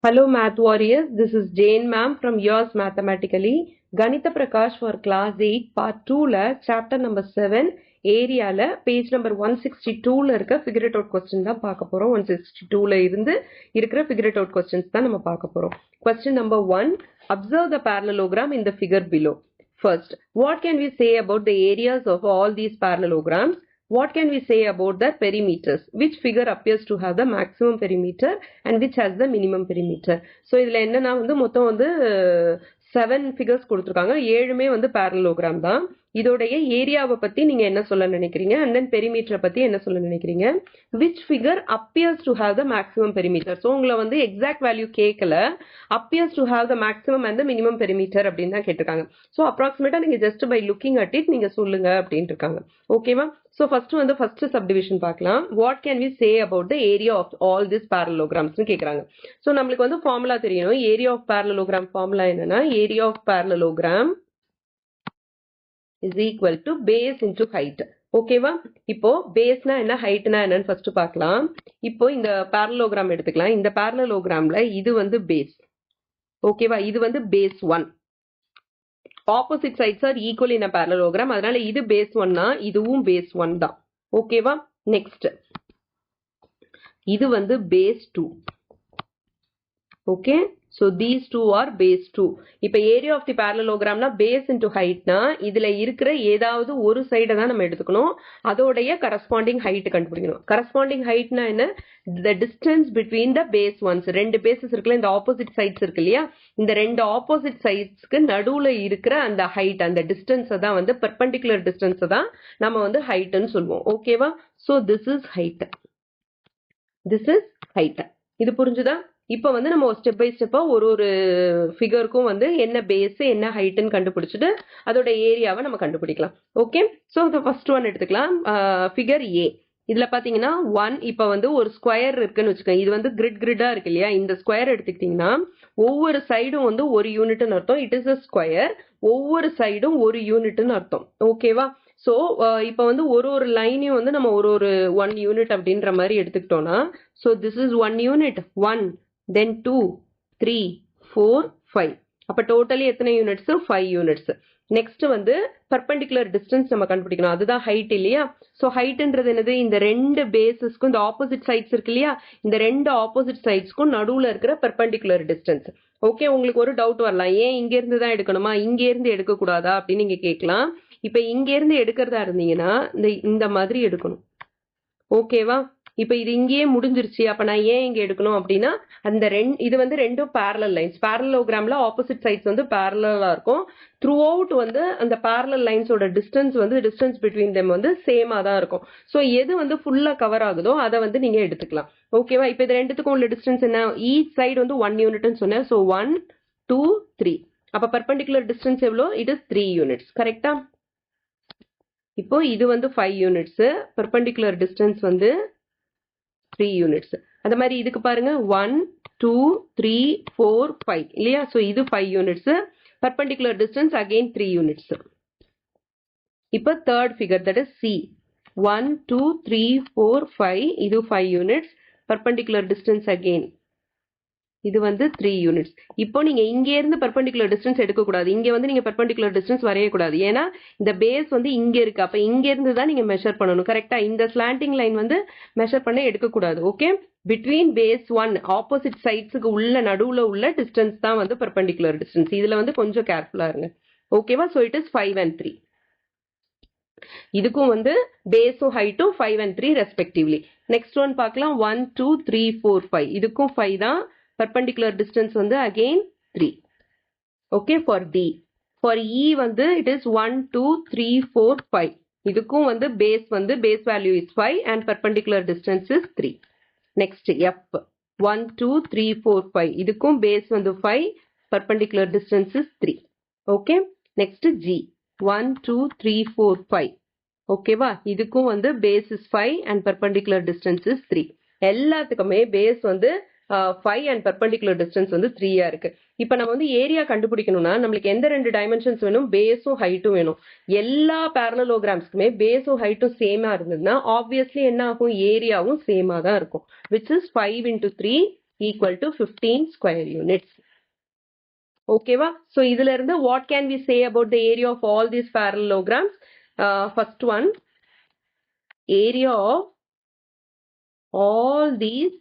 Hello Math Warriors, this is Jane ma'am from Yours Mathematically. Ganitha Prakash for class 8 part 2 la chapter number 7 area la page number 162 la irukka figure out question தான் பார்க்க போறோம். 162 ல இருந்து இருக்கிற figure out questions தான் நம்ம பார்க்க போறோம். Question number 1, observe the parallelogram in the figure below. First, what can we say about the areas of all these parallelograms? What can we say about the perimeters? Which figure appears to have the maximum perimeter and which has the minimum perimeter? So இதுல என்னன்னா வந்து மொத்தம் வந்து 7 figures கொடுத்திருக்காங்க. 7மே வந்து parallelogram தான். இதோடைய ஏரியாவை பத்தி நீங்க என்ன சொல்ல நினைக்கிறீங்க and then perimeter பத்தி என்ன சொல்ல நினைக்கிறீங்க? Which figure appears to have the maximum perimeter? So உங்களை வந்து exact value கேட்கல, appears to have the maximum and the minimum perimeter அப்படின்னு தான் கேட்டிருக்காங்க. So approximately நீங்க just by looking at it நீங்க சொல்லுங்க அப்படின்னு இருக்காங்க. ஓகேவா? So first வந்து first subdivision பார்க்கலாம். What can we say about the area of all these parallelograms னு கேக்குறாங்க. So நம்மளுக்கு வந்து formula தெரியணும். Area of parallelogram formula என்னன்னா area of parallelogram is equal to base into height. ஓகேவா? இப்போ பேஸ்னா என்ன, ஹைட்னா என்னன்னு ஃபர்ஸ்ட் பார்க்கலாம். இப்போ இந்த parallelogram எடுத்துக்கலாம். இந்த parallelogramல இது வந்து பேஸ். ஓகேவா? இது வந்து base 1. opposite sides are equal in a parallelogram. அதனால இது base 1 னா இதுவும் base 1 தான். ஓகேவா? next இது வந்து base 2. okay, so these two are base 2. இப்ப area of the parallelogram னா base into height னா இதுல இருக்கிற ஏதாவது ஒரு சைடை தான் நம்ம எடுத்துக்கணும். அதோடைய corresponding height கண்டுபிடிக்கணும். corresponding height னா என்ன, the distance between the base ones. ரெண்டு bases இருக்குல்ல, இந்த opposite sides இருக்கு இல்லையா, இந்த ரெண்டு opposite sidesக்கு நடுவுல இருக்கிற அந்த height, அந்த distance தான் வந்து perpendicular distance தான் நம்ம வந்து height ன்னு சொல்லுவோம். ஓகேவா? so this is height. this is height. இது புரிஞ்சுதா? இப்ப வந்து நம்ம ஸ்டெப் பை ஸ்டெப்பா ஒரு ஒரு ஃபிகருக்கும் வந்து என்ன பேஸ் என்ன ஹைட்னு கண்டுபிடிச்சிட்டு அதோட ஏரியாவை நம்ம கண்டுபிடிக்கலாம். Okay, so the first one எடுத்துக்கலாம். Figure A. இதுல பாத்தீங்கன்னா 1, இப்ப வந்து ஒரு ஸ்கொயர் இருக்குன்னு வச்சுக்கோங்க. இது வந்து கிரிட்டா இருக்கு இல்லையா, இந்த ஸ்கொயர் எடுத்துக்கிட்டீங்கன்னா ஒவ்வொரு சைடும் வந்து ஒரு யூனிட்னு அர்த்தம். It is a square. ஒவ்வொரு சைடும் ஒரு யூனிட்னு அர்த்தம். ஓகேவா? சோ இப்ப வந்து ஒரு ஒரு லைனையும் வந்து நம்ம ஒரு ஒரு 1 யூனிட் அப்படின்ற மாதிரி எடுத்துக்கிட்டோம்னா, so this is 1 unit, 1 then 2 3 4 5. அப்ப டோட்டலி எத்தனை யூனிட்ஸ்? 5 யூனிட்ஸ். நெக்ஸ்ட் வந்து பெர்பெண்டிகுலர் டிஸ்டன்ஸ் நம்ம கண்டுபிடிக்கணும். அதுதான் ஹைட் இல்லையா? சோ ஹைட்ன்றது என்னது, இந்த ரெண்டு பேசஸ்க்கும் இந்த ஆப்போசிட் சைட்ஸ் இருக்கு இல்லையா, இந்த ரெண்டு ஆப்போசிட் சைட்ஸ்க்கும் நடுவுல இருக்கிற பெர்பெண்டிகுலர் டிஸ்டன்ஸ். ஓகே, உங்களுக்கு ஒரு டவுட் வரலாம், ஏன் இங்க இருந்து தான் எடுக்கணுமா, இங்க இருந்து எடுக்க கூடாதா அப்படின்னு நீங்க கேட்கலாம். இப்ப இங்க இருந்து எடுக்கிறதா இருந்தீங்கன்னா இந்த மாதிரி எடுக்கணும். ஓகேவா? இப்ப இது இங்கேயே முடிஞ்சிருச்சு, அப்ப நான் ஏன் இங்க எடுக்கணும் அப்படின்னா அந்த இது வந்து ரெண்டும் பேரலல் லைன்ஸ். பேரலோகிராம்ல ஆப்போசிட் சைட்ஸ் வந்து பேரலா இருக்கும். த்ரூ அவுட் வந்து அந்த பேரலல் லைன்ஸோட டிஸ்டன்ஸ் வந்து டிஸ்டன்ஸ் பிட்வீன் தெம் வந்து சேமா தான் இருக்கும். சோ எது வந்து ஃபுல்லா கவர் ஆகுதோ அதை வந்து நீங்க எடுத்துக்கலாம். ஓகேவா? இப்ப இது ரெண்டுத்துக்கும் உள்ள டிஸ்டன்ஸ் என்ன, ஈச் சைடு வந்து 1 யூனிட்னு சொன்னேன். சோ 1 2 3. அப்ப பெர்பெண்டிகுலர் டிஸ்டன்ஸ் எவ்வளோ, இட் இஸ் 3 யூனிட்ஸ். கரெக்டா? இப்போ இது வந்து 5 யூனிட்ஸ், பெர்பெண்டிகுலர் டிஸ்டன்ஸ் வந்து 3 யூனிட்ஸ். அந்த மாதிரி இதுக்கு பாருங்க 1 2 3 4 5 இல்லையா? சோ இது 5 units, perpendicular distance again 3 units. இப்போ third figure, that is C. 1 2 3 4 5, இது 5 யூனிட்ஸ், பெர்பெண்டிகுலர் டிஸ்டன்ஸ் அகைன் இது வந்து 3 யூனிட்ஸ். இப்போ நீங்க இங்க இருந்து பெர்பெண்டிகுலர் டிஸ்டன்ஸ் எடுக்க கூடாது. இங்க வந்து நீங்க பெர்பெண்டிகுலர் டிஸ்டன்ஸ் வரைய கூடாது. ஏன்னா இந்த பேஸ் வந்து இங்க இருக்கு. அப்ப இங்க இருந்து தான் நீங்க மெஷர் பண்ணணும். கரெக்டா? இந்த ஸ்லாண்டிங் லைன் வந்து மெஷர் பண்ண எடுக்க கூடாது. ஓகே, பிட்வீன் பேஸ் 1 ஆப்போசிட் சைட்ஸ்க்கு உள்ள நடுவுல உள்ள டிஸ்டன்ஸ் தான் வந்து பெர்பெண்டிகுலர் டிஸ்டன்ஸ். இதுல வந்து கொஞ்சம் கேர்ஃபுல்லா இருங்க. ஓகேவா? So it is 5 and 3. இதுக்கும் வந்து பேஸும் ஹைட்டும் 5 and 3 ரெஸ்பெக்டிவ்லி. நெக்ஸ்ட் ஒன் பார்க்கலாம். 1 2 3 4 5. இதுக்கும் 5 தான். perpendicular distance வந்து again 3. okay, for D. for E வந்து it is 1 2 3 4 5. இதுக்கும் வந்து base value is 5 and perpendicular distance is 3. next F. 1 2 3 4 5. இதுக்கும் base வந்து 5, perpendicular distance is 3. okay, next G. 1 2 3 4 5. ஓகேவா? இதுக்கும் வந்து base is 5 and perpendicular distance is 3. எல்லாத்துக்குமே base வந்து 5 and perpendicular distance வந்து 3 இருக்கு. இப்ப நம்ம வந்து ஏரியா கண்டுபிடிக்கணும்னா நம்மளுக்கு எந்த ரெண்டு டைமென்ஷன்ஸ் வேணும், பேஸும் ஹைட்டும் வேணும். எல்லா parallelogramsக்குமே பேஸும் ஹைட்டும் சேமா இருந்ததுன்னா ஆப்வியஸ்லி என்ன ஆகும், ஏரியாவும் சேமா தான் இருக்கும். which is 5 into 3 equal to 15 square units. ஓகேவா? so இதுல இருந்து what can we say about the area of all these parallelograms? First one, area of all these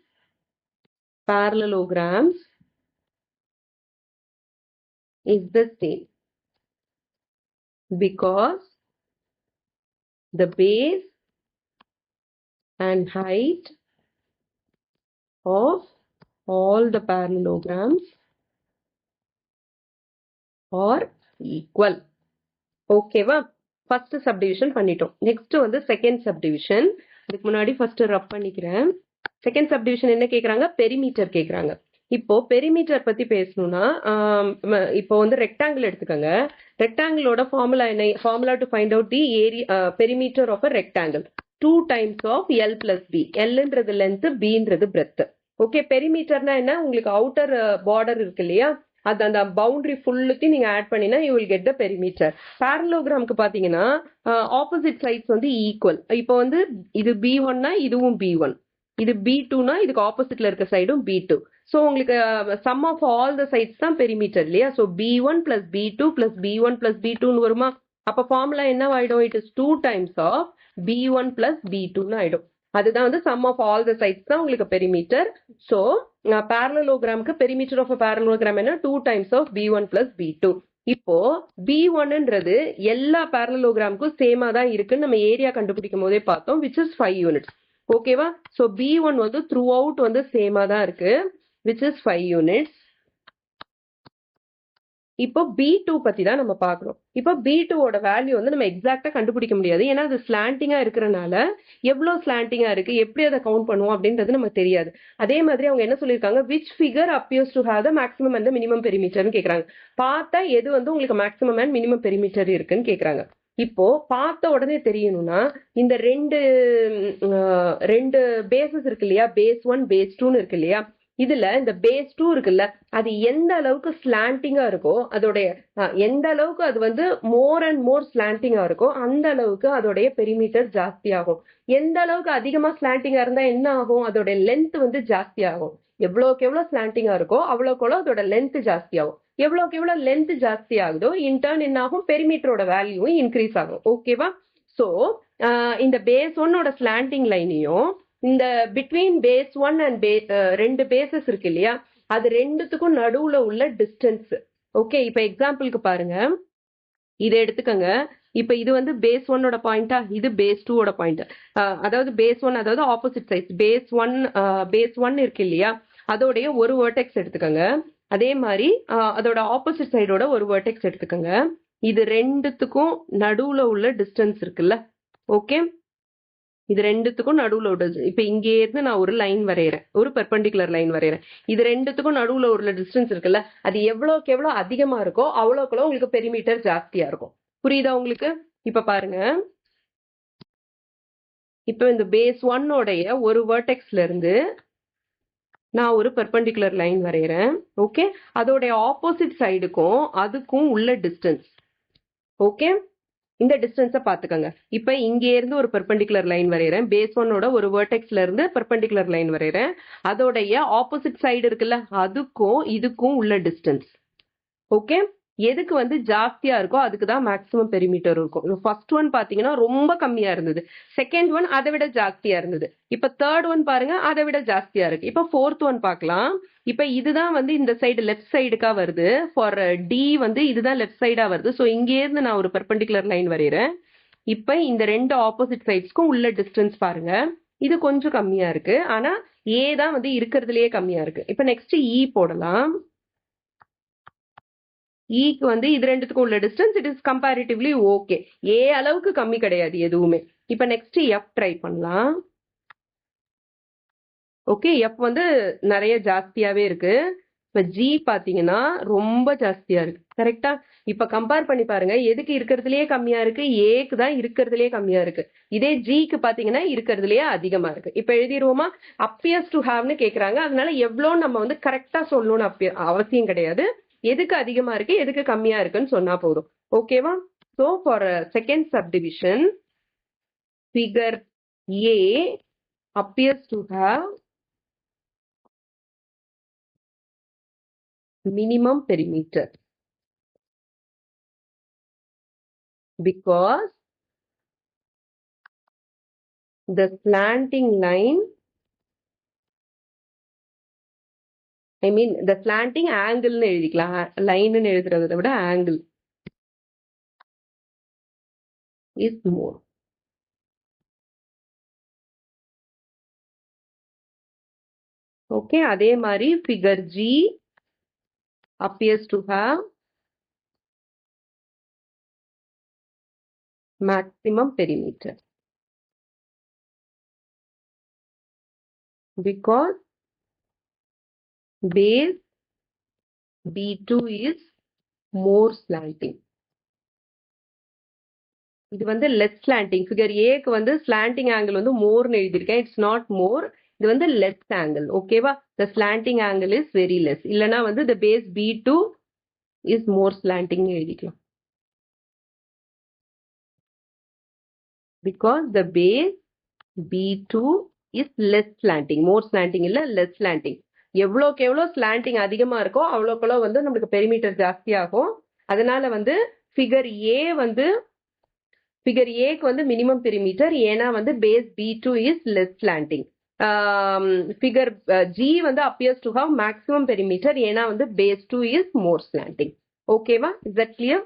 parallelograms is the same because the base and height of all the parallelograms are equal. ஓகேவா? First subdivision பண்ணிட்டோம். Next வந்து second subdivision. அதுக்கு முன்னாடி first ரப் பண்ணிக்கிறேன். Second subdivision என்ன கேக்குறாங்க? Perimeter கேக்குறாங்க. இப்போ பெரிமீட்டர் பத்தி பேசணும்னா இப்போ வந்து ரெக்டாங்கிள் எடுத்துக்கோங்க. ரெக்டாங்கிளோட ஃபார்முலா என்ன? Formula to find out the area perimeter of a rectangle 2 times of L plus B. Lன்றது லென்த், Bன்றது பிரெத். ஓகே, பெரிமீட்டர்னா என்ன? உங்களுக்கு அவுட்டர் பார்டர் இருக்கு இல்லையா, அது அந்த பவுண்டரி ஃபுல்லுத்தையும் நீங்க ஆட் பண்ணினா you will get the perimeter. பேரலோகிராமுக்கு பாத்தீங்கன்னா ஆப்போசிட் சைட்ஸ் வந்து ஈக்குவல். இப்போ வந்து இது B1னா இதுவும் B1, இது B2னா இதுக்கு ஆப்போசிட்ல இருக்க சைடும் B2. ஸோ உங்களுக்கு sum of all the sides தான் பெரிமீட்டர் இல்லையா? So B1 plus B2 plus B1 plus B2ன்னு வருமா? அப்ப ஃபார்முலா என்ன ஆயிடும்? It is 2 times of B1 plus B2ன்னு ஆயிடும். அதுதான் வந்து sum of all the sides தான் உங்களுக்கு பெரிமீட்டர். ஸோ பேரலோகிராமுக்கு பெரிமீட்டர் ஆஃப் பேரலோகிராம் என்ன? 2 times of B1 plus B2. இப்போ B1ன்றது எல்லா பேரலோகிராமுக்கும் சேமா தான் இருக்குன்னு நம்ம ஏரியா கண்டுபிடிக்கும் போதே பார்த்தோம், which is 5 units. ஓகேவா? ஸோ B1 வந்து த்ரூ அவுட் வந்து சேமா தான் இருக்கு, which is 5 units. இப்போ B2 பத்தி தான் நம்ம பார்க்கணும். இப்போ B2 ஓட வேல்யூ வந்து நம்ம எக்ஸாக்டா கண்டுபிடிக்க முடியாது, ஏன்னா அது ஸ்லாண்டிங்கா இருக்கிறனால எவ்வளவு ஸ்லாண்டிங்கா இருக்கு, எப்படி அதை கவுண்ட் பண்ணுவோம் அப்படின்றது நமக்கு தெரியாது. அதே மாதிரி அவங்க என்ன சொல்லியிருக்காங்க? which figure appears to have the maximum and the minimum perimeter ன்னு கேக்குறாங்க. பார்த்தா எது வந்து உங்களுக்கு மேக்ஸிமம் அண்ட் மினிமம் பெரிமீட்டர் இருக்குன்னு கேக்குறாங்க. இப்போ பார்த்த உடனே தெரியணும்னா இந்த ரெண்டு பேசஸ் இருக்கு இல்லையா, பேஸ் 1 பேஸ் 2ன்னு இருக்கு இல்லையா, இதுல இந்த பேஸ் 2 இருக்குல்ல, அது எந்த அளவுக்கு ஸ்லாண்டிங்கா இருக்கோ, அதோடைய எந்த அளவுக்கு அது வந்து மோர் அண்ட் மோர் ஸ்லாண்டிங்கா இருக்கோ அந்த அளவுக்கு அதோடைய பெரிமீட்டர் ஜாஸ்தி ஆகும். எந்த அளவுக்கு அதிகமா ஸ்லாண்டிங்கா இருந்தா என்ன ஆகும்? அதோட லென்த் வந்து ஜாஸ்தி ஆகும். எவ்வளவுக்கு எவ்வளவு ஸ்லாண்டிங்கா இருக்கோ அவ்வளவுக்கு எவ்வளவு அதோட லென்த் ஜாஸ்தி ஆகும். எவ்வளவுக்கு எவ்வளவு லென்த் ஜாஸ்தி ஆகுதோ இன்டர்ன் என்ன ஆகும்? பெரிமீட்டரோட வேல்யூ இன்க்ரீஸ் ஆகும். ஓகேவா? சோ இந்த பேஸ் 1ஓட ஸ்லாண்டிங் லைனையும் இந்த பிட்வீன் பேஸ் 1 அண்ட் ரெண்டு பேசஸ் இருக்கு இல்லையா, அது ரெண்டுத்துக்கும் நடுவுல உள்ள டிஸ்டன்ஸ். ஓகே, இப்ப எக்ஸாம்பிளுக்கு பாருங்க, இதை எடுத்துக்கங்க. இப்ப இது வந்து பேஸ் 1ஓட பாயிண்டா, இது பேஸ் 2ஓட பாயிண்ட். அதாவது பேஸ் 1 அதாவது ஆப்போசிட் சைட்ஸ் பேஸ் 1 இருக்கு இல்லையா, அதோடைய ஒரு வெர்டெக்ஸ் எடுத்துக்கங்க. அதே மாதிரி அதோட ஆப்போசிட் சைடோட ஒரு வெர்டெக்ஸ் எடுத்துக்கங்க. இது ரெண்டுத்துக்கும் நடுவுல உள்ள டிஸ்டன்ஸ் இருக்குல்ல, ஓகே, இது ரெண்டுத்துக்கும் நடுவுல உள்ள, இப்ப இங்கே இருந்து நான் ஒரு லைன் வரைகிறேன், ஒரு பெர்பெண்டிகுலர் லைன் வரைகிறேன். இது ரெண்டுத்துக்கும் நடுவுல உள்ள டிஸ்டன்ஸ் இருக்குல்ல, அது எவ்வளவுக்கு எவ்வளவு அதிகமா இருக்கோ அவ்வளவுக்கு உங்களுக்கு பெரிமீட்டர் ஜாஸ்தியா இருக்கும். புரியுதா உங்களுக்கு? இப்ப பாருங்க, இப்ப இந்த பேஸ் 1ஓடைய ஒரு வெர்டெக்ஸ்ல இருந்து நான் ஒரு பெர்பெண்டிகுலர் லைன் வரைகிறேன். ஓகே, அதோடைய ஆப்போசிட் சைடுக்கும் அதுக்கும் உள்ள டிஸ்டன்ஸ். ஓகே, இந்த டிஸ்டன்ஸை பார்த்துக்கோங்க. இப்ப இங்கே இருந்து ஒரு பெர்பெண்டிகுலர் லைன் வரைகிறேன், பேஸ் 1ஓட ஒரு வெர்டெக்ஸ்ல இருந்து பெர்பெண்டிகுலர் லைன் வரைகிறேன். அதோடைய ஆப்போசிட் சைடு இருக்குல்ல, அதுக்கும் இதுக்கும் உள்ள டிஸ்டன்ஸ். ஓகே, எதுக்கு வந்து ஜாஸ்தியா இருக்கோ அதுக்கு தான் மேக்ஸிமம் பெரிமீட்டர் இருக்கும். ஃபர்ஸ்ட் ஒன் பாத்தீங்கன்னா ரொம்ப கம்மியா இருந்தது, செகண்ட் ஒன் அதை விட ஜாஸ்தியா இருந்தது, இப்ப தேர்ட் ஒன் பாருங்க அதை விட ஜாஸ்தியா இருக்கு. இப்ப ஃபோர்த் ஒன் பார்க்கலாம். இப்ப இதுதான் வந்து இந்த சைடு லெஃப்ட் சைடுக்கா வருது, ஃபார் டி வந்து இதுதான் லெஃப்ட் சைடா வருது. ஸோ இங்கே இருந்து நான் ஒரு பெர்பெண்டிகுலர் லைன் வரைகிறேன். இப்ப இந்த ரெண்டு ஆப்போசிட் சைட்ஸ்க்கும் உள்ள டிஸ்டன்ஸ் பாருங்க, இது கொஞ்சம் கம்மியா இருக்கு, ஆனா ஏ தான் வந்து இருக்கிறதுலயே கம்மியா இருக்கு. இப்ப நெக்ஸ்ட் இ போடலாம். ஈக்கு வந்து இது ரெண்டுத்துக்கும் உள்ள distance it is comparatively okay, ஏ அளவுக்கு கம்மி கிடையாது எதுவுமே. இப்ப நெக்ஸ்ட் எஃப் ட்ரை பண்ணலாம். ஓகே, எஃப் வந்து நிறைய ஜாஸ்தியாவே இருக்கு. இப்ப ஜி பாத்தீங்கன்னா ரொம்ப ஜாஸ்தியா இருக்கு, கரெக்டா? இப்ப கம்பேர் பண்ணி பாருங்க, எதுக்கு இருக்கிறதுலயே கம்மியா இருக்கு? ஏக்கு தான் இருக்கிறதுலயே கம்மியா இருக்கு. இதே ஜிக்கு பாத்தீங்கன்னா இருக்கிறதுலயே அதிகமா இருக்கு. இப்ப எழுதிடுவோமா? அப்பியர்ஸ் டு ஹேவ்னு கேக்குறாங்க, அதனால எவ்வளவு நம்ம வந்து கரெக்டா சொல்லணும்னு அவசியம் கிடையாது, எதுக்கு அதிகமா இருக்கு எதுக்கு கம்மியா இருக்குன்னு சொன்னா போதும். ஓகேவா? So for second subdivision, figure A appears to have minimum perimeter because the slanting line, I mean the slanting angle னு எழுதிக்கலாம், line னு எழுதுறதை விட angle is more. Okay, அதே மாதிரி figure G appears to have maximum perimeter because base B2 is more slanting. இது வந்து less slanting. figure A க்கு வந்து slanting angle வந்து more னு எழுதிருக்கேன். It's not more. இது வந்து less angle. ஓகேவா? The slanting angle is very less. இல்லனா வந்து the base B2 is more slanting னு எழுதிக்கலாம். Because the base B2 is less slanting. More slanting இல்ல, less slanting. எவ்வளோக்கு எவ்வளோ slanting அதிகமா இருக்கோ அவ்வளோக்கு வந்து நமக்கு பெரிமீட்டர் ஜாஸ்தி ஆகும். அதனால வந்து figure A வந்து figure A க்கு வந்து minimum perimeter ஏனா வந்து base B2 is less slanting. Figure G வந்து appears to have maximum perimeter ஏனா வந்து base 2 is more slanting. ஓகேவா? Is that clear?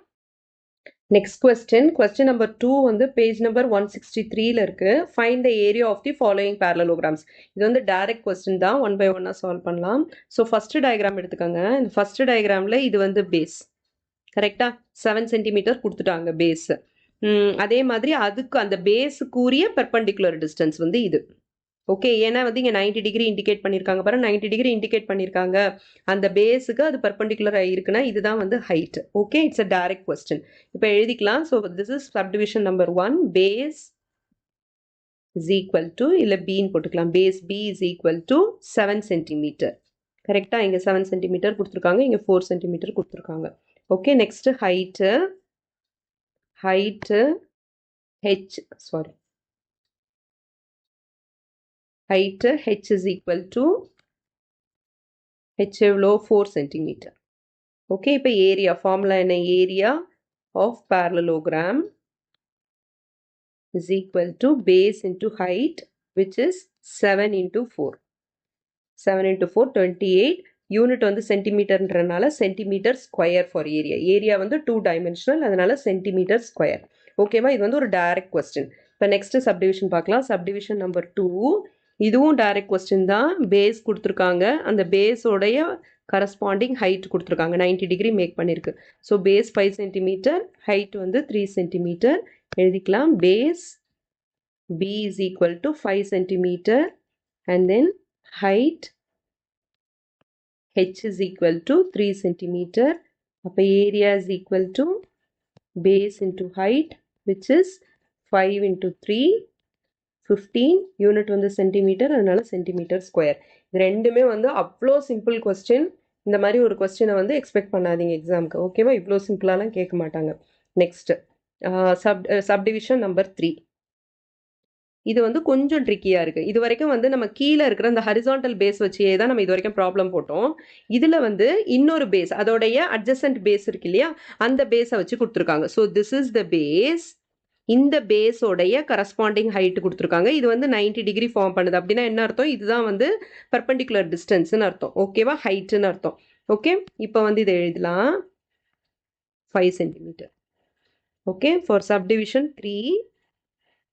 Next question number 2 வந்து page number 163ல இருக்கு. Find the area of the following parallelograms. இது வந்து direct question தான், one by one solve பண்ணலாம். So first diagram எடுத்துக்கங்க. இந்த first diagramல இது வந்து base. கரெக்டா? 7 cm கொடுத்துட்டாங்க base. அதே மாதிரி அதுக்கு அந்த பேஸுக்குரிய பெர்பெண்டிகுலர் டிஸ்டன்ஸ் வந்து இது. ஓகே, ஏன்னா வந்து இங்கே 90 டிகிரி இண்டிகேட் பண்ணியிருக்காங்க பாரு, 90 டிகிரி இண்டிகேட் பண்ணியிருக்காங்க, அந்த பேஸுக்கு அது பெர்பெண்டிகுலராக இருக்குன்னா இதுதான் வந்து height. Okay, it's a direct question. இப்போ எழுதிக்கலாம். So this is subdivision number 1. Base is equal to, இல்லை பின்னு போட்டுக்கலாம், base b is equal to 7 centimetre. கரெக்டாக இங்கே 7 சென்டிமீட்டர் கொடுத்துருக்காங்க, இங்கே 4 சென்டிமீட்டர் கொடுத்துருக்காங்க. Okay, next height h is equal to h எவ்வளோ 4 cm. ஓகே, இப்போ ஏரியா ஃபார்முலா என்ன? Area of parallelogram is equal to base into height, which is 7 into 4. 7 into 4 28. Unit வந்து சென்டிமீட்டர்ன்றனால centimetre square for area. Area வந்து 2 dimensional, அதனால centimetre square. ஓகேவா? இது வந்து ஒரு டைரக்ட் கொஸ்டின். இப்போ நெக்ஸ்ட் சப்டிவிஷன் பார்க்கலாம். Subdivision number 2. இதுவும் டைரக்ட் கொஸ்டின் தான். பேஸ் கொடுத்துருக்காங்க, அந்த பேஸோடைய கரஸ்பாண்டிங் ஹைட் கொடுத்துருக்காங்க, 90 டிகிரி மேக் பண்ணியிருக்கு. ஸோ பேஸ் 5 சென்டிமீட்டர், ஹைட் வந்து 3 சென்டிமீட்டர் எழுதிக்கலாம். Base b is equal to 5 centimetre and then height h is equal to 3 centimeter. அப்போ area is equal to base into height, which is 5 into 3 15. Unit வந்து centimetre, அதனால centimetre square. இது ரெண்டுமே வந்து அவ்வளோ simple question. இந்த மாதிரி ஒரு கொஸ்டினை வந்து எக்ஸ்பெக்ட் பண்ணாதீங்க எக்ஸாமுக்கு. ஓகேவா? இவ்வளோ சிம்பிளாலாம் கேட்க மாட்டாங்க. Next subdivision number 3. இது வந்து கொஞ்சம் ட்ரிக்கியாக இருக்குது. இது வரைக்கும் வந்து நம்ம கீழே இருக்கிற அந்த ஹரிசாண்டல் பேஸ் வச்சே தான் நம்ம இது வரைக்கும் ப்ராப்ளம் போட்டோம். இதில் வந்து இன்னொரு பேஸ், அதோடைய அட்ஜசன்ட் பேஸ் இருக்கு இல்லையா, அந்த பேஸை வச்சு கொடுத்துருக்காங்க. So this is the base. இந்த பேஸோடைய கரஸ்பாண்டிங் ஹைட் கொடுத்துருக்காங்க. இது வந்து 90 டிகிரி ஃபார்ம் பண்ணுது. அப்படின்னா என்ன அர்த்தம்? இதுதான் வந்து பெர்பெண்டிகுலர் டிஸ்டன்ஸ்னு அர்த்தம். ஓகேவா? ஹைட்டுன்னு அர்த்தம். ஓகே, இப்போ வந்து இதை எழுதலாம் 5 centimetre. Okay, for subdivision 3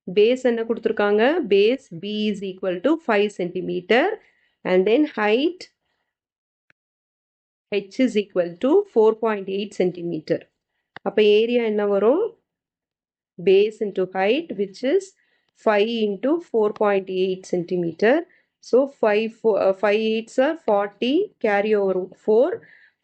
base என்ன கொடுத்துருக்காங்க? Base b is equal to 5 centimetre and then height h is equal to 4.8 centimetre. அப்போ ஏரியா என்ன வரும்? Base into height, which is 5 into 4.8 centimeter. So 5 8s are 40, carry over 4,